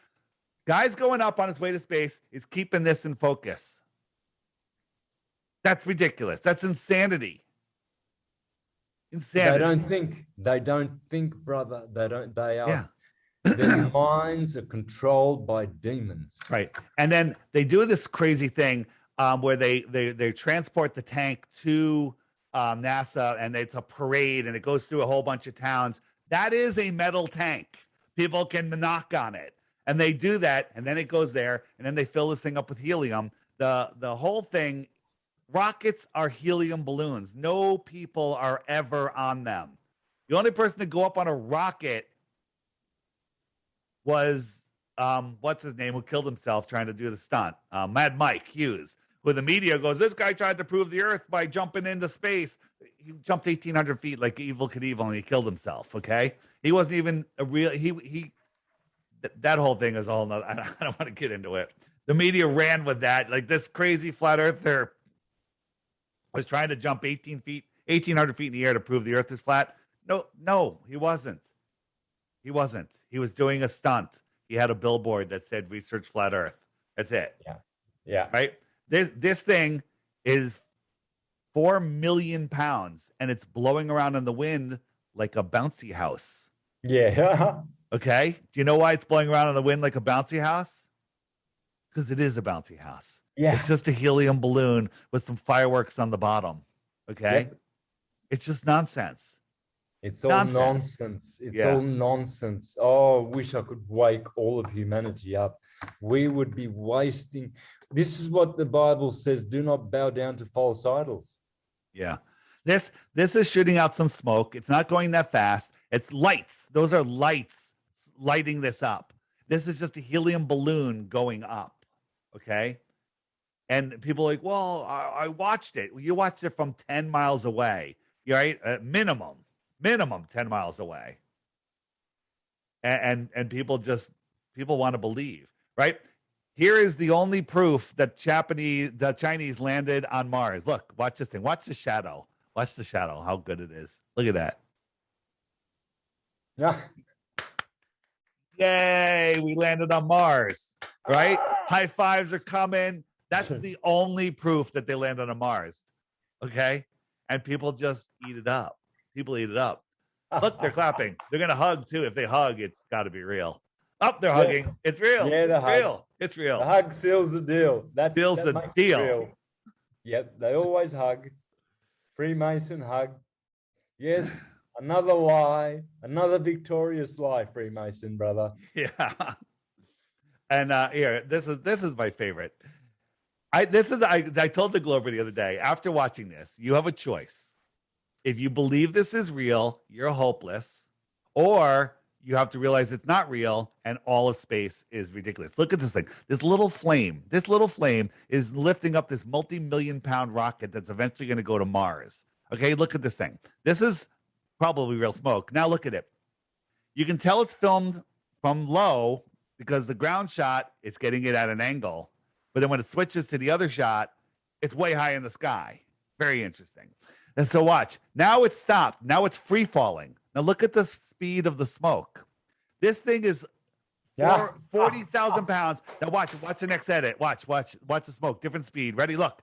guy's going up on his way to space is keeping this in focus. That's ridiculous. That's insanity. Insanity. They don't think, brother. They are. Their minds are controlled by demons. Right. And then they do this crazy thing where they transport the tank to NASA, and it's a parade, and it goes through a whole bunch of towns. That is a metal tank. People can knock on it. And they do that, and then it goes there, and then they fill this thing up with helium. The whole thing, rockets are helium balloons. No people are ever on them. The only person to go up on a rocket was what's his name, who killed himself trying to do the stunt, Mad Mike Hughes, who the media goes, this guy tried to prove the Earth by jumping into space. He jumped 1,800 feet like Evel Knievel, and he killed himself. Okay, he wasn't even a real. That whole thing is all. I don't want to get into it. The media ran with that, like this crazy flat earther was trying to jump 1,800 feet in the air to prove the Earth is flat. No, he wasn't. He wasn't. He was doing a stunt. He had a billboard that said "Research Flat Earth." That's it. Yeah. Right. This thing is 4 million pounds, and it's blowing around in the wind like a bouncy house. Yeah. Okay. Do you know why it's blowing around in the wind like a bouncy house? Because it is a bouncy house. Yeah. It's just a helium balloon with some fireworks on the bottom. Okay. Yep. It's just nonsense. It's all nonsense. It's all nonsense. Oh, I wish I could wake all of humanity up. We would be wasting. This is what the Bible says: do not bow down to false idols. Yeah. This is shooting out some smoke. It's not going that fast. It's lights. Those are lights lighting this up. This is just a helium balloon going up. Okay. And people are like, well, I watched it. You watched it from 10 miles away. You're right. Minimum 10 miles away. And people want to believe, right? Here is the only proof that the Chinese landed on Mars. Look, watch this thing. Watch the shadow. Watch the shadow, how good it is. Look at that. Yeah. Yay, we landed on Mars, right? High fives are coming. That's the only proof that they landed on Mars, okay? And people just eat it up. People eat it up. Look, they're clapping. They're going to hug, too. If they hug, it's got to be real. Oh, they're hugging. It's real. Yeah, it's real. It's real. The hug seals the deal. That seals the deal. Real. Yep, they always hug. Freemason hug. Yes, another lie, another victorious lie, Freemason brother. Yeah. And here, this is my favorite. I told the Glober the other day, after watching this, you have a choice. If you believe this is real, you're hopeless, or you have to realize it's not real and all of space is ridiculous. Look at this thing. This little flame is lifting up this multi-million-pound rocket that's eventually going to go to Mars. Okay, look at this thing. This is probably real smoke. Now look at it. You can tell it's filmed from low because the ground shot, it's getting it at an angle. But then when it switches to the other shot, it's way high in the sky. Very interesting. And so watch. Now it's stopped. Now it's free falling. Now look at the speed of the smoke. This thing is 40,000 pounds. Now watch the next edit. Watch the smoke. Different speed. Ready? Look.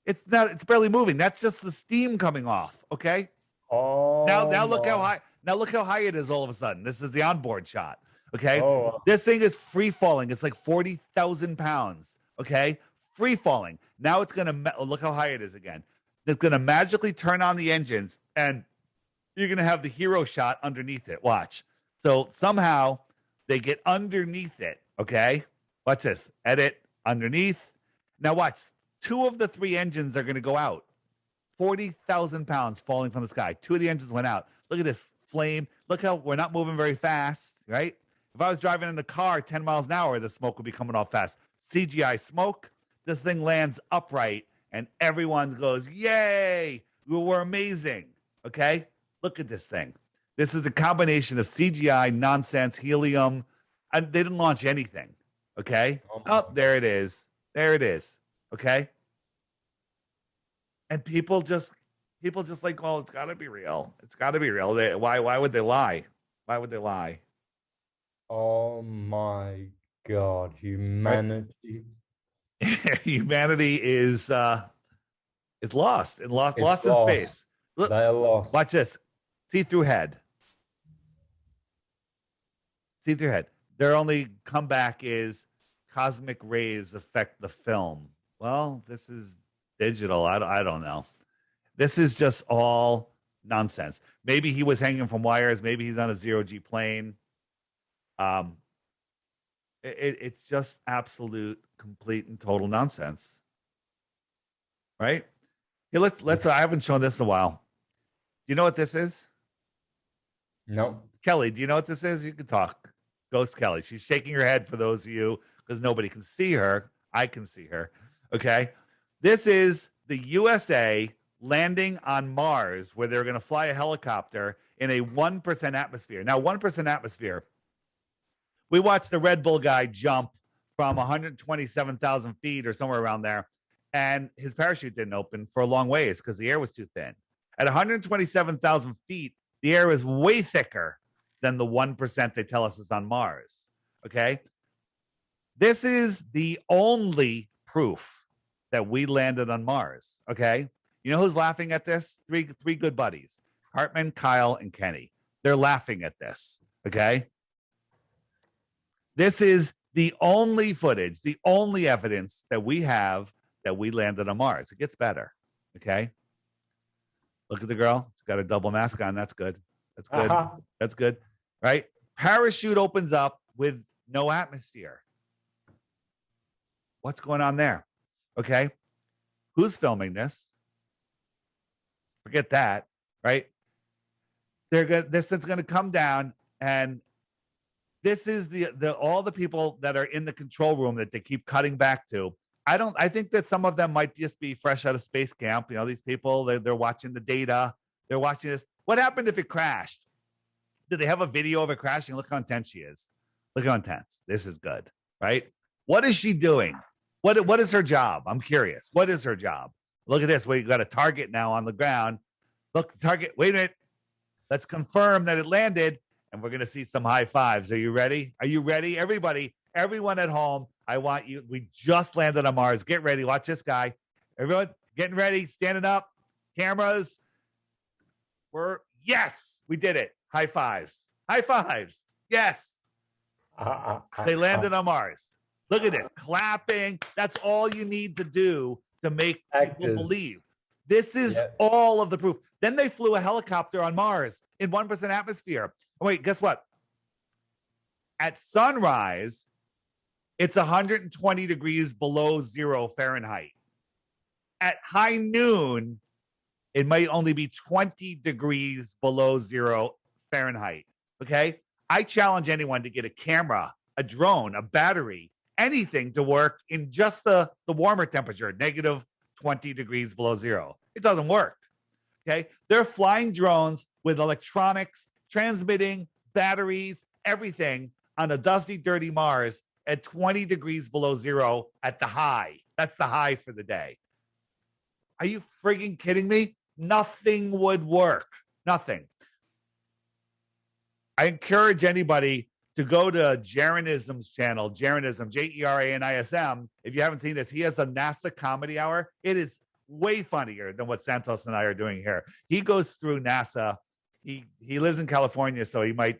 It's barely moving. That's just the steam coming off. Okay. Oh. Now look how high. Now look how high it is all of a sudden. This is the onboard shot. Okay. Oh. This thing is free falling. It's like 40,000 pounds. Okay. Free falling. Now it's going to look how high it is again. It's going to magically turn on the engines and you're going to have the hero shot underneath it. Watch. So somehow they get underneath it. Okay. Watch this. Edit underneath. Now watch. 2 of the 3 engines are going to go out. 40,000 pounds falling from the sky. 2 of the engines went out. Look at this flame. Look how we're not moving very fast, right? If I was driving in a car 10 miles an hour, the smoke would be coming off fast. CGI smoke. This thing lands upright and everyone goes, yay, we're amazing. Okay? Look at this thing. This is a combination of CGI, nonsense, helium. And they didn't launch anything. Okay? Oh, there it is. There it is. Okay? And people just like, well, it's got to be real. It's got to be real. Why would they lie? Why would they lie? Oh my God, humanity! Humanity is lost and lost in space. Look, they are lost. Watch this. See-through head. See-through head. Their only comeback is cosmic rays affect the film. Well, this is digital. I don't know. This is just all nonsense. Maybe he was hanging from wires. Maybe he's on a zero-G plane. It's just absolute, complete, and total nonsense. Right? Here, let's. I haven't shown this in a while. Do you know what this is? No. Kelly, do you know what this is? You can talk. Ghost Kelly. She's shaking her head for those of you because nobody can see her. I can see her. Okay. This is the USA landing on Mars where they're going to fly a helicopter in a 1% atmosphere. Now, 1% atmosphere. We watched the Red Bull guy jump from 127,000 feet or somewhere around there, and his parachute didn't open for a long ways because the air was too thin. At 127,000 feet, the air is way thicker than the 1% they tell us is on Mars. Okay? This is the only proof that we landed on Mars. Okay? You know who's laughing at this? Three good buddies. Hartman, Kyle, and Kenny. They're laughing at this. Okay? This is the only footage, the only evidence that we have that we landed on Mars. It gets better. Okay? Look at the girl. She's got a double mask on. That's good. That's good. That's good. Right? Parachute opens up with no atmosphere. What's going on there? Okay? Who's filming this? Forget that, right? This is going to come down, and this is the all the people that are in the control room that they keep cutting back to. I think that some of them might just be fresh out of space camp. You know, these people, they're watching the data. They're watching this. What happened if it crashed? Did they have a video of it crashing? Look how intense she is. Look how intense. This is good, right? What is she doing? What is her job? I'm curious. What is her job? Look at this. We got a target now on the ground. Look, target. Wait a minute. Let's confirm that it landed, and we're going to see some high fives. Are you ready? Are you ready? Everybody, everyone at home, I want you. We just landed on Mars. Get ready. Watch this guy. Everyone getting ready, standing up, cameras. Yes, we did it. High fives. High fives. Yes. They landed on Mars. Look at this. Clapping. That's all you need to do to make people believe. This is all of the proof. Then they flew a helicopter on Mars in 1% atmosphere. Oh, wait, guess what? At sunrise, it's 120 degrees below 0 Fahrenheit. At high noon, it might only be 20 degrees below 0 Fahrenheit. Okay? I challenge anyone to get a camera, a drone, a battery, anything to work in just the warmer temperature, negative 20 degrees below 0. It doesn't work. Okay? They're flying drones with electronics, transmitting batteries, everything on a dusty, dirty Mars at 20 degrees below zero at the high. That's the high for the day. Are you frigging kidding me? Nothing would work. Nothing. I encourage anybody to go to Jeranism's channel, Jeranism, Jeranism. If you haven't seen this, he has a NASA comedy hour. It is way funnier than what Santos and I are doing here. He goes through NASA. He lives in California, so he might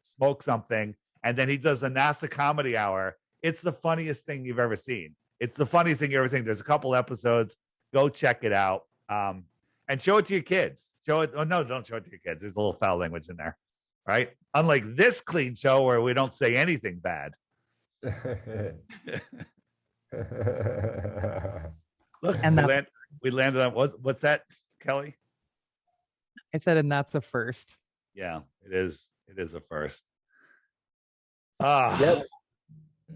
smoke something, and then he does a NASA comedy hour. It's the funniest thing you've ever seen. It's the funniest thing you've ever seen. There's a couple episodes. Go check it out. And show it to your kids. Show it. Oh, no, don't show it to your kids. There's a little foul language in there. Right? Unlike this clean show where we don't say anything bad. Look, and we landed on what's that, Kelly? I said, and that's a first. Yeah, it is. It is a first. Yep.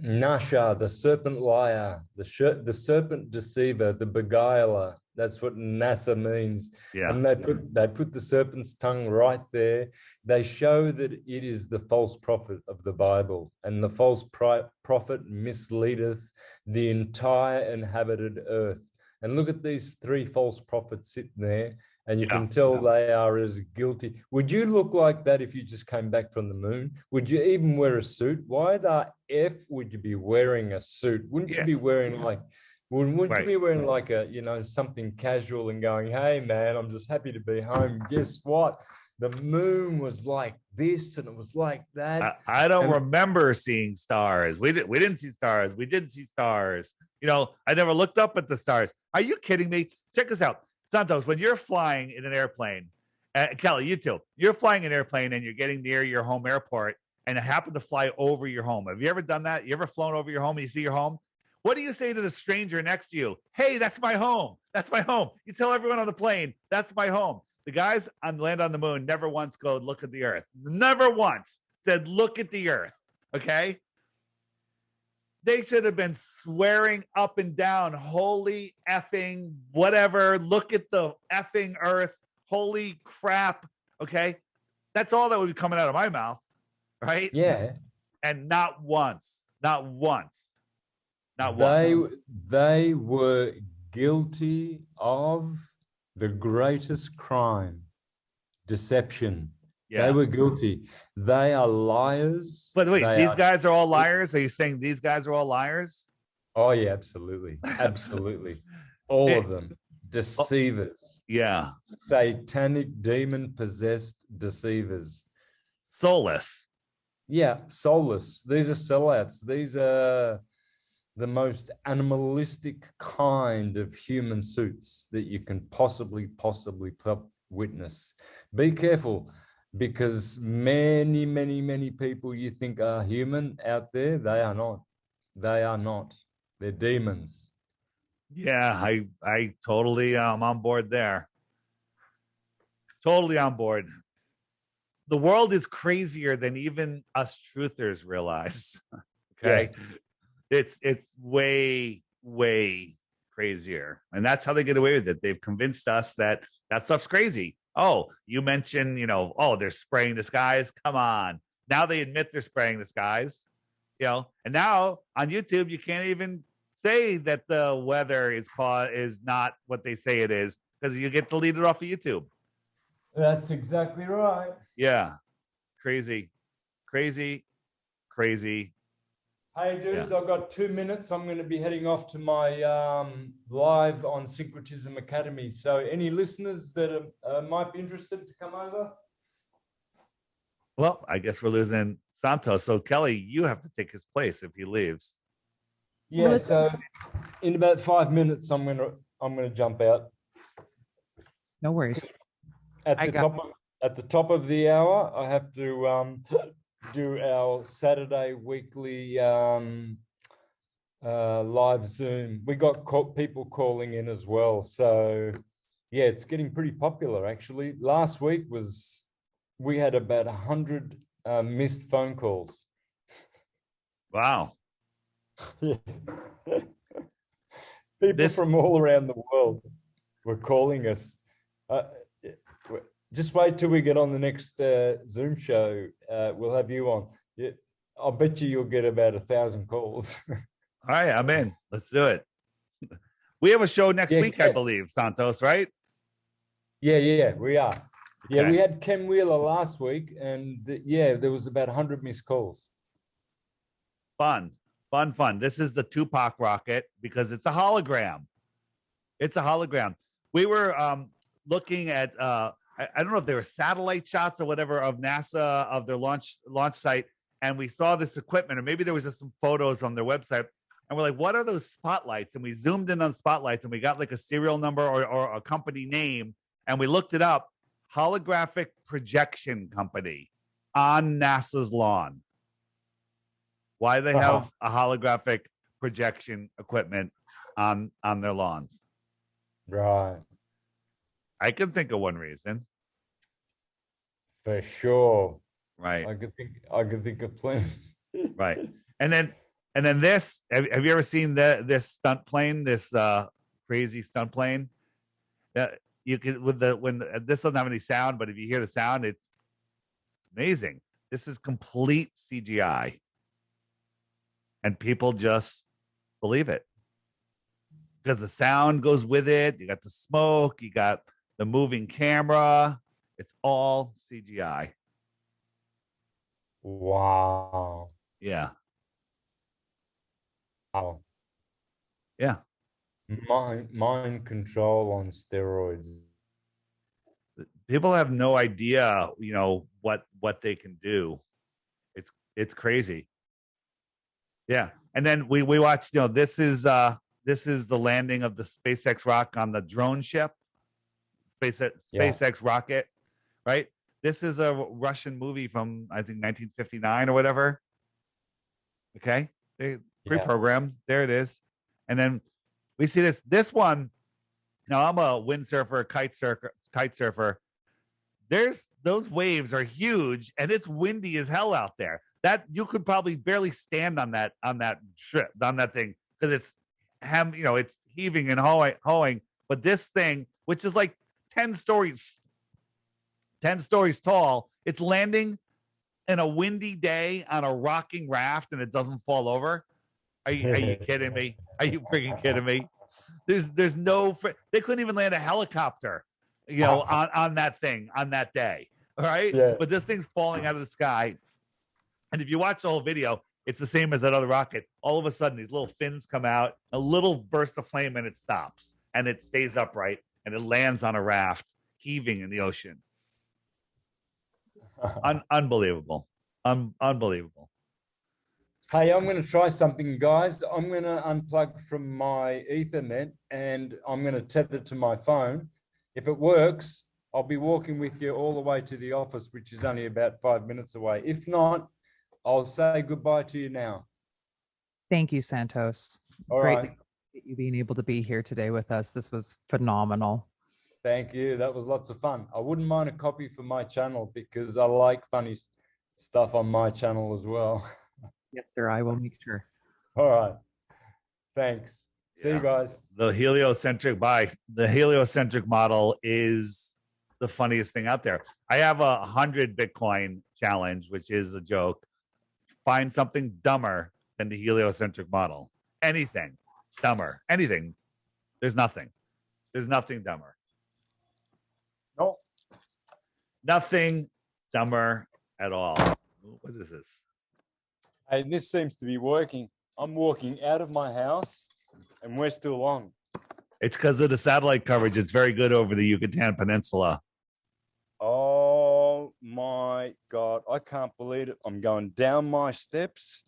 Nasha, the serpent liar, the serpent deceiver, the beguiler. That's what NASA means. Yeah. And they put the serpent's tongue right there. They show that it is the false prophet of the Bible, and the false prophet misleadeth the entire inhabited earth. And look at these three false prophets sitting there, and you can tell they are as guilty. Would you look like that if you just came back from the moon? Would you even wear a suit? Why the F would you be wearing a suit? Wouldn't you be wearing like... Wouldn't you be wearing like a, something casual and going, hey, man, I'm just happy to be home. Guess what? The moon was like this and it was like that. I don't remember seeing stars. We didn't see stars. We didn't see stars. I never looked up at the stars. Are you kidding me? Check this out. Santos, when you're flying in an airplane, Kelly, you too, you're flying an airplane and you're getting near your home airport and it happened to fly over your home. Have you ever done that? You ever flown over your home and you see your home? What do you say to the stranger next to you? Hey, that's my home. That's my home. You tell everyone on the plane, that's my home. The guys on Land on the Moon never once go look at the earth. Never once said, look at the earth. Okay? They should have been swearing up and down, holy effing whatever. Look at the effing earth. Holy crap. Okay? That's all that would be coming out of my mouth. Right? Yeah. And not once. Not once. Not once. They were guilty of the greatest crime, deception. Yeah. They were guilty. They are liars. But wait, these guys are all liars? Are you saying these guys are all liars? Oh, yeah, absolutely. Absolutely. All of them. Deceivers. Yeah. Satanic, demon-possessed deceivers. Soulless. Yeah, soulless. These are sellouts. These are the most animalistic kind of human suits that you can possibly witness. Be careful, because many, many, many people you think are human out there, they are not. They are not. They're demons. Yeah, I totally am on board there. Totally on board. The world is crazier than even us truthers realize. Okay. Yeah. It's way, way crazier. And that's how they get away with it. They've convinced us that stuff's crazy. Oh, you mentioned, they're spraying the skies. Come on. Now they admit they're spraying the skies, and now on YouTube, you can't even say that the weather is not what they say it is because you get deleted off of YouTube. That's exactly right. Yeah. Crazy, crazy, crazy. Hey, dudes, I've got 2 minutes. I'm going to be heading off to my live on Syncretism Academy. So any listeners that might be interested to come over? Well, I guess we're losing Santos. So, Kelly, you have to take his place if he leaves. Yeah, so in about 5 minutes, I'm gonna jump out. No worries. At the top of the hour, I have to do our Saturday weekly live Zoom. We got people calling in as well. So yeah, it's getting pretty popular actually. Last week we had about 100 missed phone calls. Wow. Yeah. People from all around the world were calling us. Just wait till we get on the next Zoom show. We'll have you on. Yeah, I'll bet you'll get about 1,000 calls. All right, I'm in. Let's do it. We have a show next Yeah, week, I believe, Santos, right? yeah, we are. Yeah, Okay. we had Ken Wheeler last week, and there was about 100 missed calls. Fun. This is the Tupac rocket because it's a hologram. It's a hologram. We were looking at I don't know if they were satellite shots or whatever of NASA of their launch site, and we saw this equipment, or maybe there was just some photos on their website, and we're like, what are those spotlights? And we zoomed in on spotlights, and we got like a serial number or a company name, and we looked it up. Holographic Projection Company on NASA's lawn. Why they have a holographic projection equipment on their lawns? Right. I can think of one reason. For sure. Right. I could think of plenty. Right. And then this, have you ever seen this stunt plane, this crazy stunt plane? You can when this doesn't have any sound, but if you hear the sound, it's amazing. This is complete CGI. And people just believe it. Because the sound goes with it. You got the smoke, you got the moving camera. It's all CGI. Wow. Yeah. Wow. Yeah. Mind control on steroids. People have no idea, what they can do. It's crazy. Yeah. And then we watched, this is the landing of the SpaceX rocket on the drone ship. SpaceX rocket, right? This is a Russian movie from, I think, 1959 or whatever. Okay. They pre-programmed. There it is. And then we see this one. Now I'm a windsurfer, kite surfer. Those waves are huge and it's windy as hell out there. That you could probably barely stand on that thing because it's heaving and hoeing. But this thing, which is like 10 stories tall, it's landing in a windy day on a rocking raft and it doesn't fall over. Are you kidding me? Are you freaking kidding me? There's no, they couldn't even land a helicopter, on that thing on that day. All right. Yeah. But this thing's falling out of the sky. And if you watch the whole video, it's the same as that other rocket. All of a sudden, these little fins come out, a little burst of flame, and it stops. And it stays upright, and it lands on a raft, heaving in the ocean. Unbelievable. Unbelievable. Hey, I'm going to try something, guys. I'm going to unplug from my Ethernet, and I'm going to tether to my phone. If it works, I'll be walking with you all the way to the office, which is only about 5 minutes away. If not, I'll say goodbye to you now. Thank you, Santos. All Greatly right. appreciate you being able to be here today with us. This was phenomenal. Thank you. That was lots of fun. I wouldn't mind a copy for my channel because I like funny stuff on my channel as well. Yes, sir. I will make sure. All right. Thanks. See you guys. The heliocentric model is the funniest thing out there. I have a 100 Bitcoin challenge, which is a joke. Find something dumber than the heliocentric model. Anything dumber. Anything. There's nothing. There's nothing dumber. No. Nothing dumber at all. What is this? Hey, this seems to be working. I'm walking out of my house and we're still on. It's because of the satellite coverage. It's very good over the Yucatan Peninsula. Oh my God. I can't believe it. I'm going down my steps.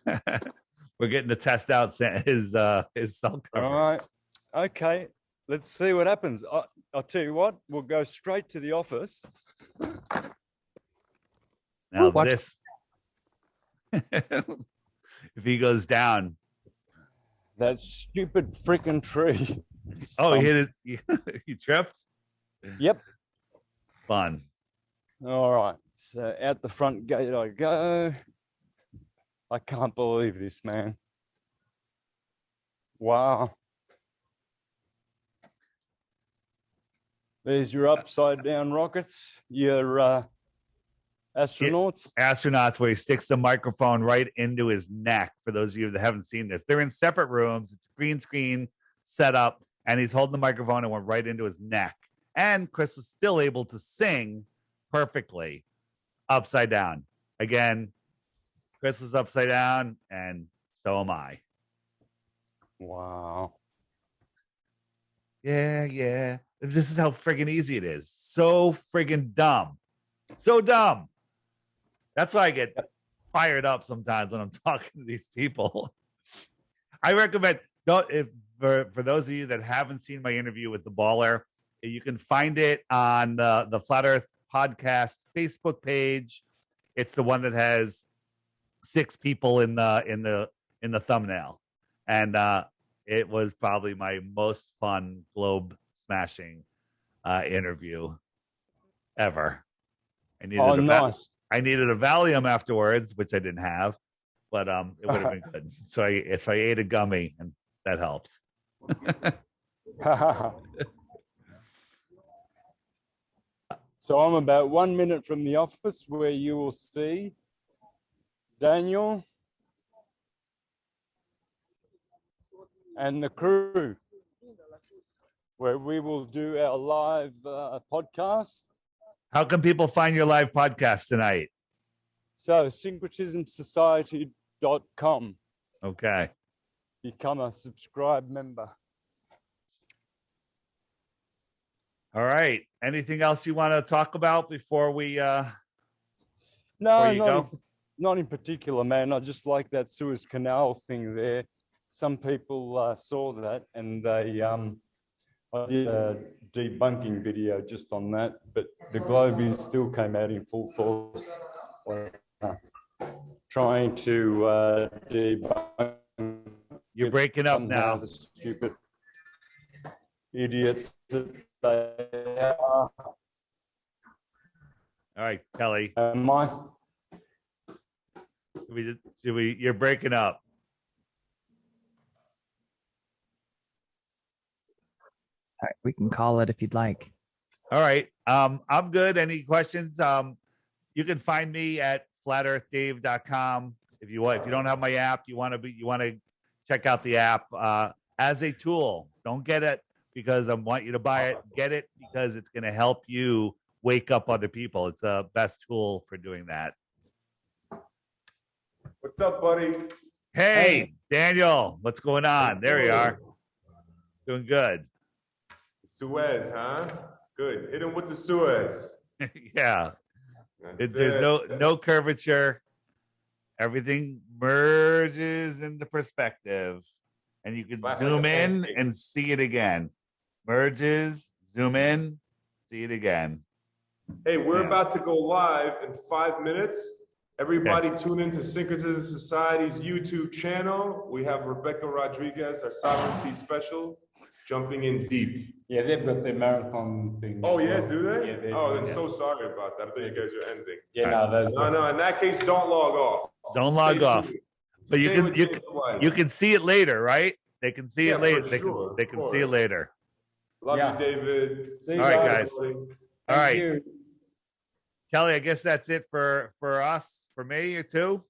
We're getting to test out his cell coverage. All right. Okay. Let's see what happens. I'll tell you what, we'll go straight to the office. Now this, if he goes down. That stupid freaking tree. Oh, he hit it. He tripped? Yep. Fun. All right. So out the front gate I go. I can't believe this, man. Wow. There's your upside down rockets, your Astronauts, where he sticks the microphone right into his neck. For those of you that haven't seen this, they're in separate rooms. It's a green screen setup, and he's holding the microphone and went right into his neck. And Chris was still able to sing perfectly upside down. Again, Chris is upside down, and so am I. Wow. Yeah. This is how friggin' easy it is. So friggin' dumb. So dumb. That's why I get fired up sometimes when I'm talking to these people. I recommend, for those of you that haven't seen my interview with the baller, you can find it on the Flat Earth Podcast Facebook page. It's the one that has 6 people in the thumbnail, and it was probably my most fun globe smashing interview ever. I needed a Valium afterwards, which I didn't have, but it would have been good. So I ate a gummy, and that helps. So I'm about 1 minute from the office, where you will see Daniel and the crew, where we will do our live podcast. How can people find your live podcast tonight? So synchronismsociety.com. Okay. Become a subscribe member. All right. Anything else you want to talk about before we No, not in particular, man. I just like that Suez Canal thing there. Some people saw that, and they I did a debunking video just on that, but the Globies still came out in full force, trying to debunk. You're breaking up now. The stupid idiots that they are. All right, Kelly. Mike. You're breaking up. All right, we can call it if you'd like. All right. I'm good. Any questions? You can find me at flatearthdave.com. If you don't have my app, you want to check out the app as a tool. Don't get it because I want you to buy it. Get it because it's going to help you wake up other people. It's the best tool for doing that. What's up, buddy? Hey, Daniel, what's going on? There you are. Doing good. Suez, huh? Good. Hit him with the Suez. Yeah. There's no curvature. Everything merges into perspective. And you can zoom in and see it again. Merges, zoom in, see it again. Hey, we're about to go live in 5 minutes. Everybody tune into Synchronism Society's YouTube channel. We have Rebecca Rodriguez, our sovereignty special, jumping in deep. Yeah, they've got their marathon thing. Oh, yeah, do they? Yeah, I'm so sorry about that. I thought you guys were ending. Yeah, no. In that case, don't log off. Don't log off. But you can see it later, right? They can see it later. They can see it later. Love you, David. All right, guys. All right. You. Kelly, I guess that's it for us, for me too.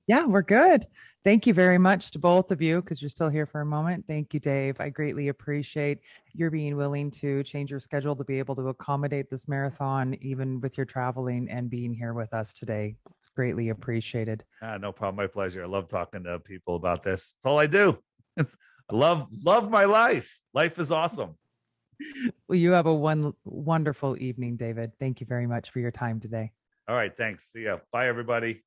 Yeah, we're good. Thank you very much to both of you, because you're still here for a moment. Thank you, Dave. I greatly appreciate your being willing to change your schedule to be able to accommodate this marathon, even with your traveling, and being here with us today. It's greatly appreciated. No problem. My pleasure. I love talking to people about this. That's all I do. I love my life. Life is awesome. Well, you have a wonderful evening, David. Thank you very much for your time today. All right. Thanks. See ya. Bye, everybody.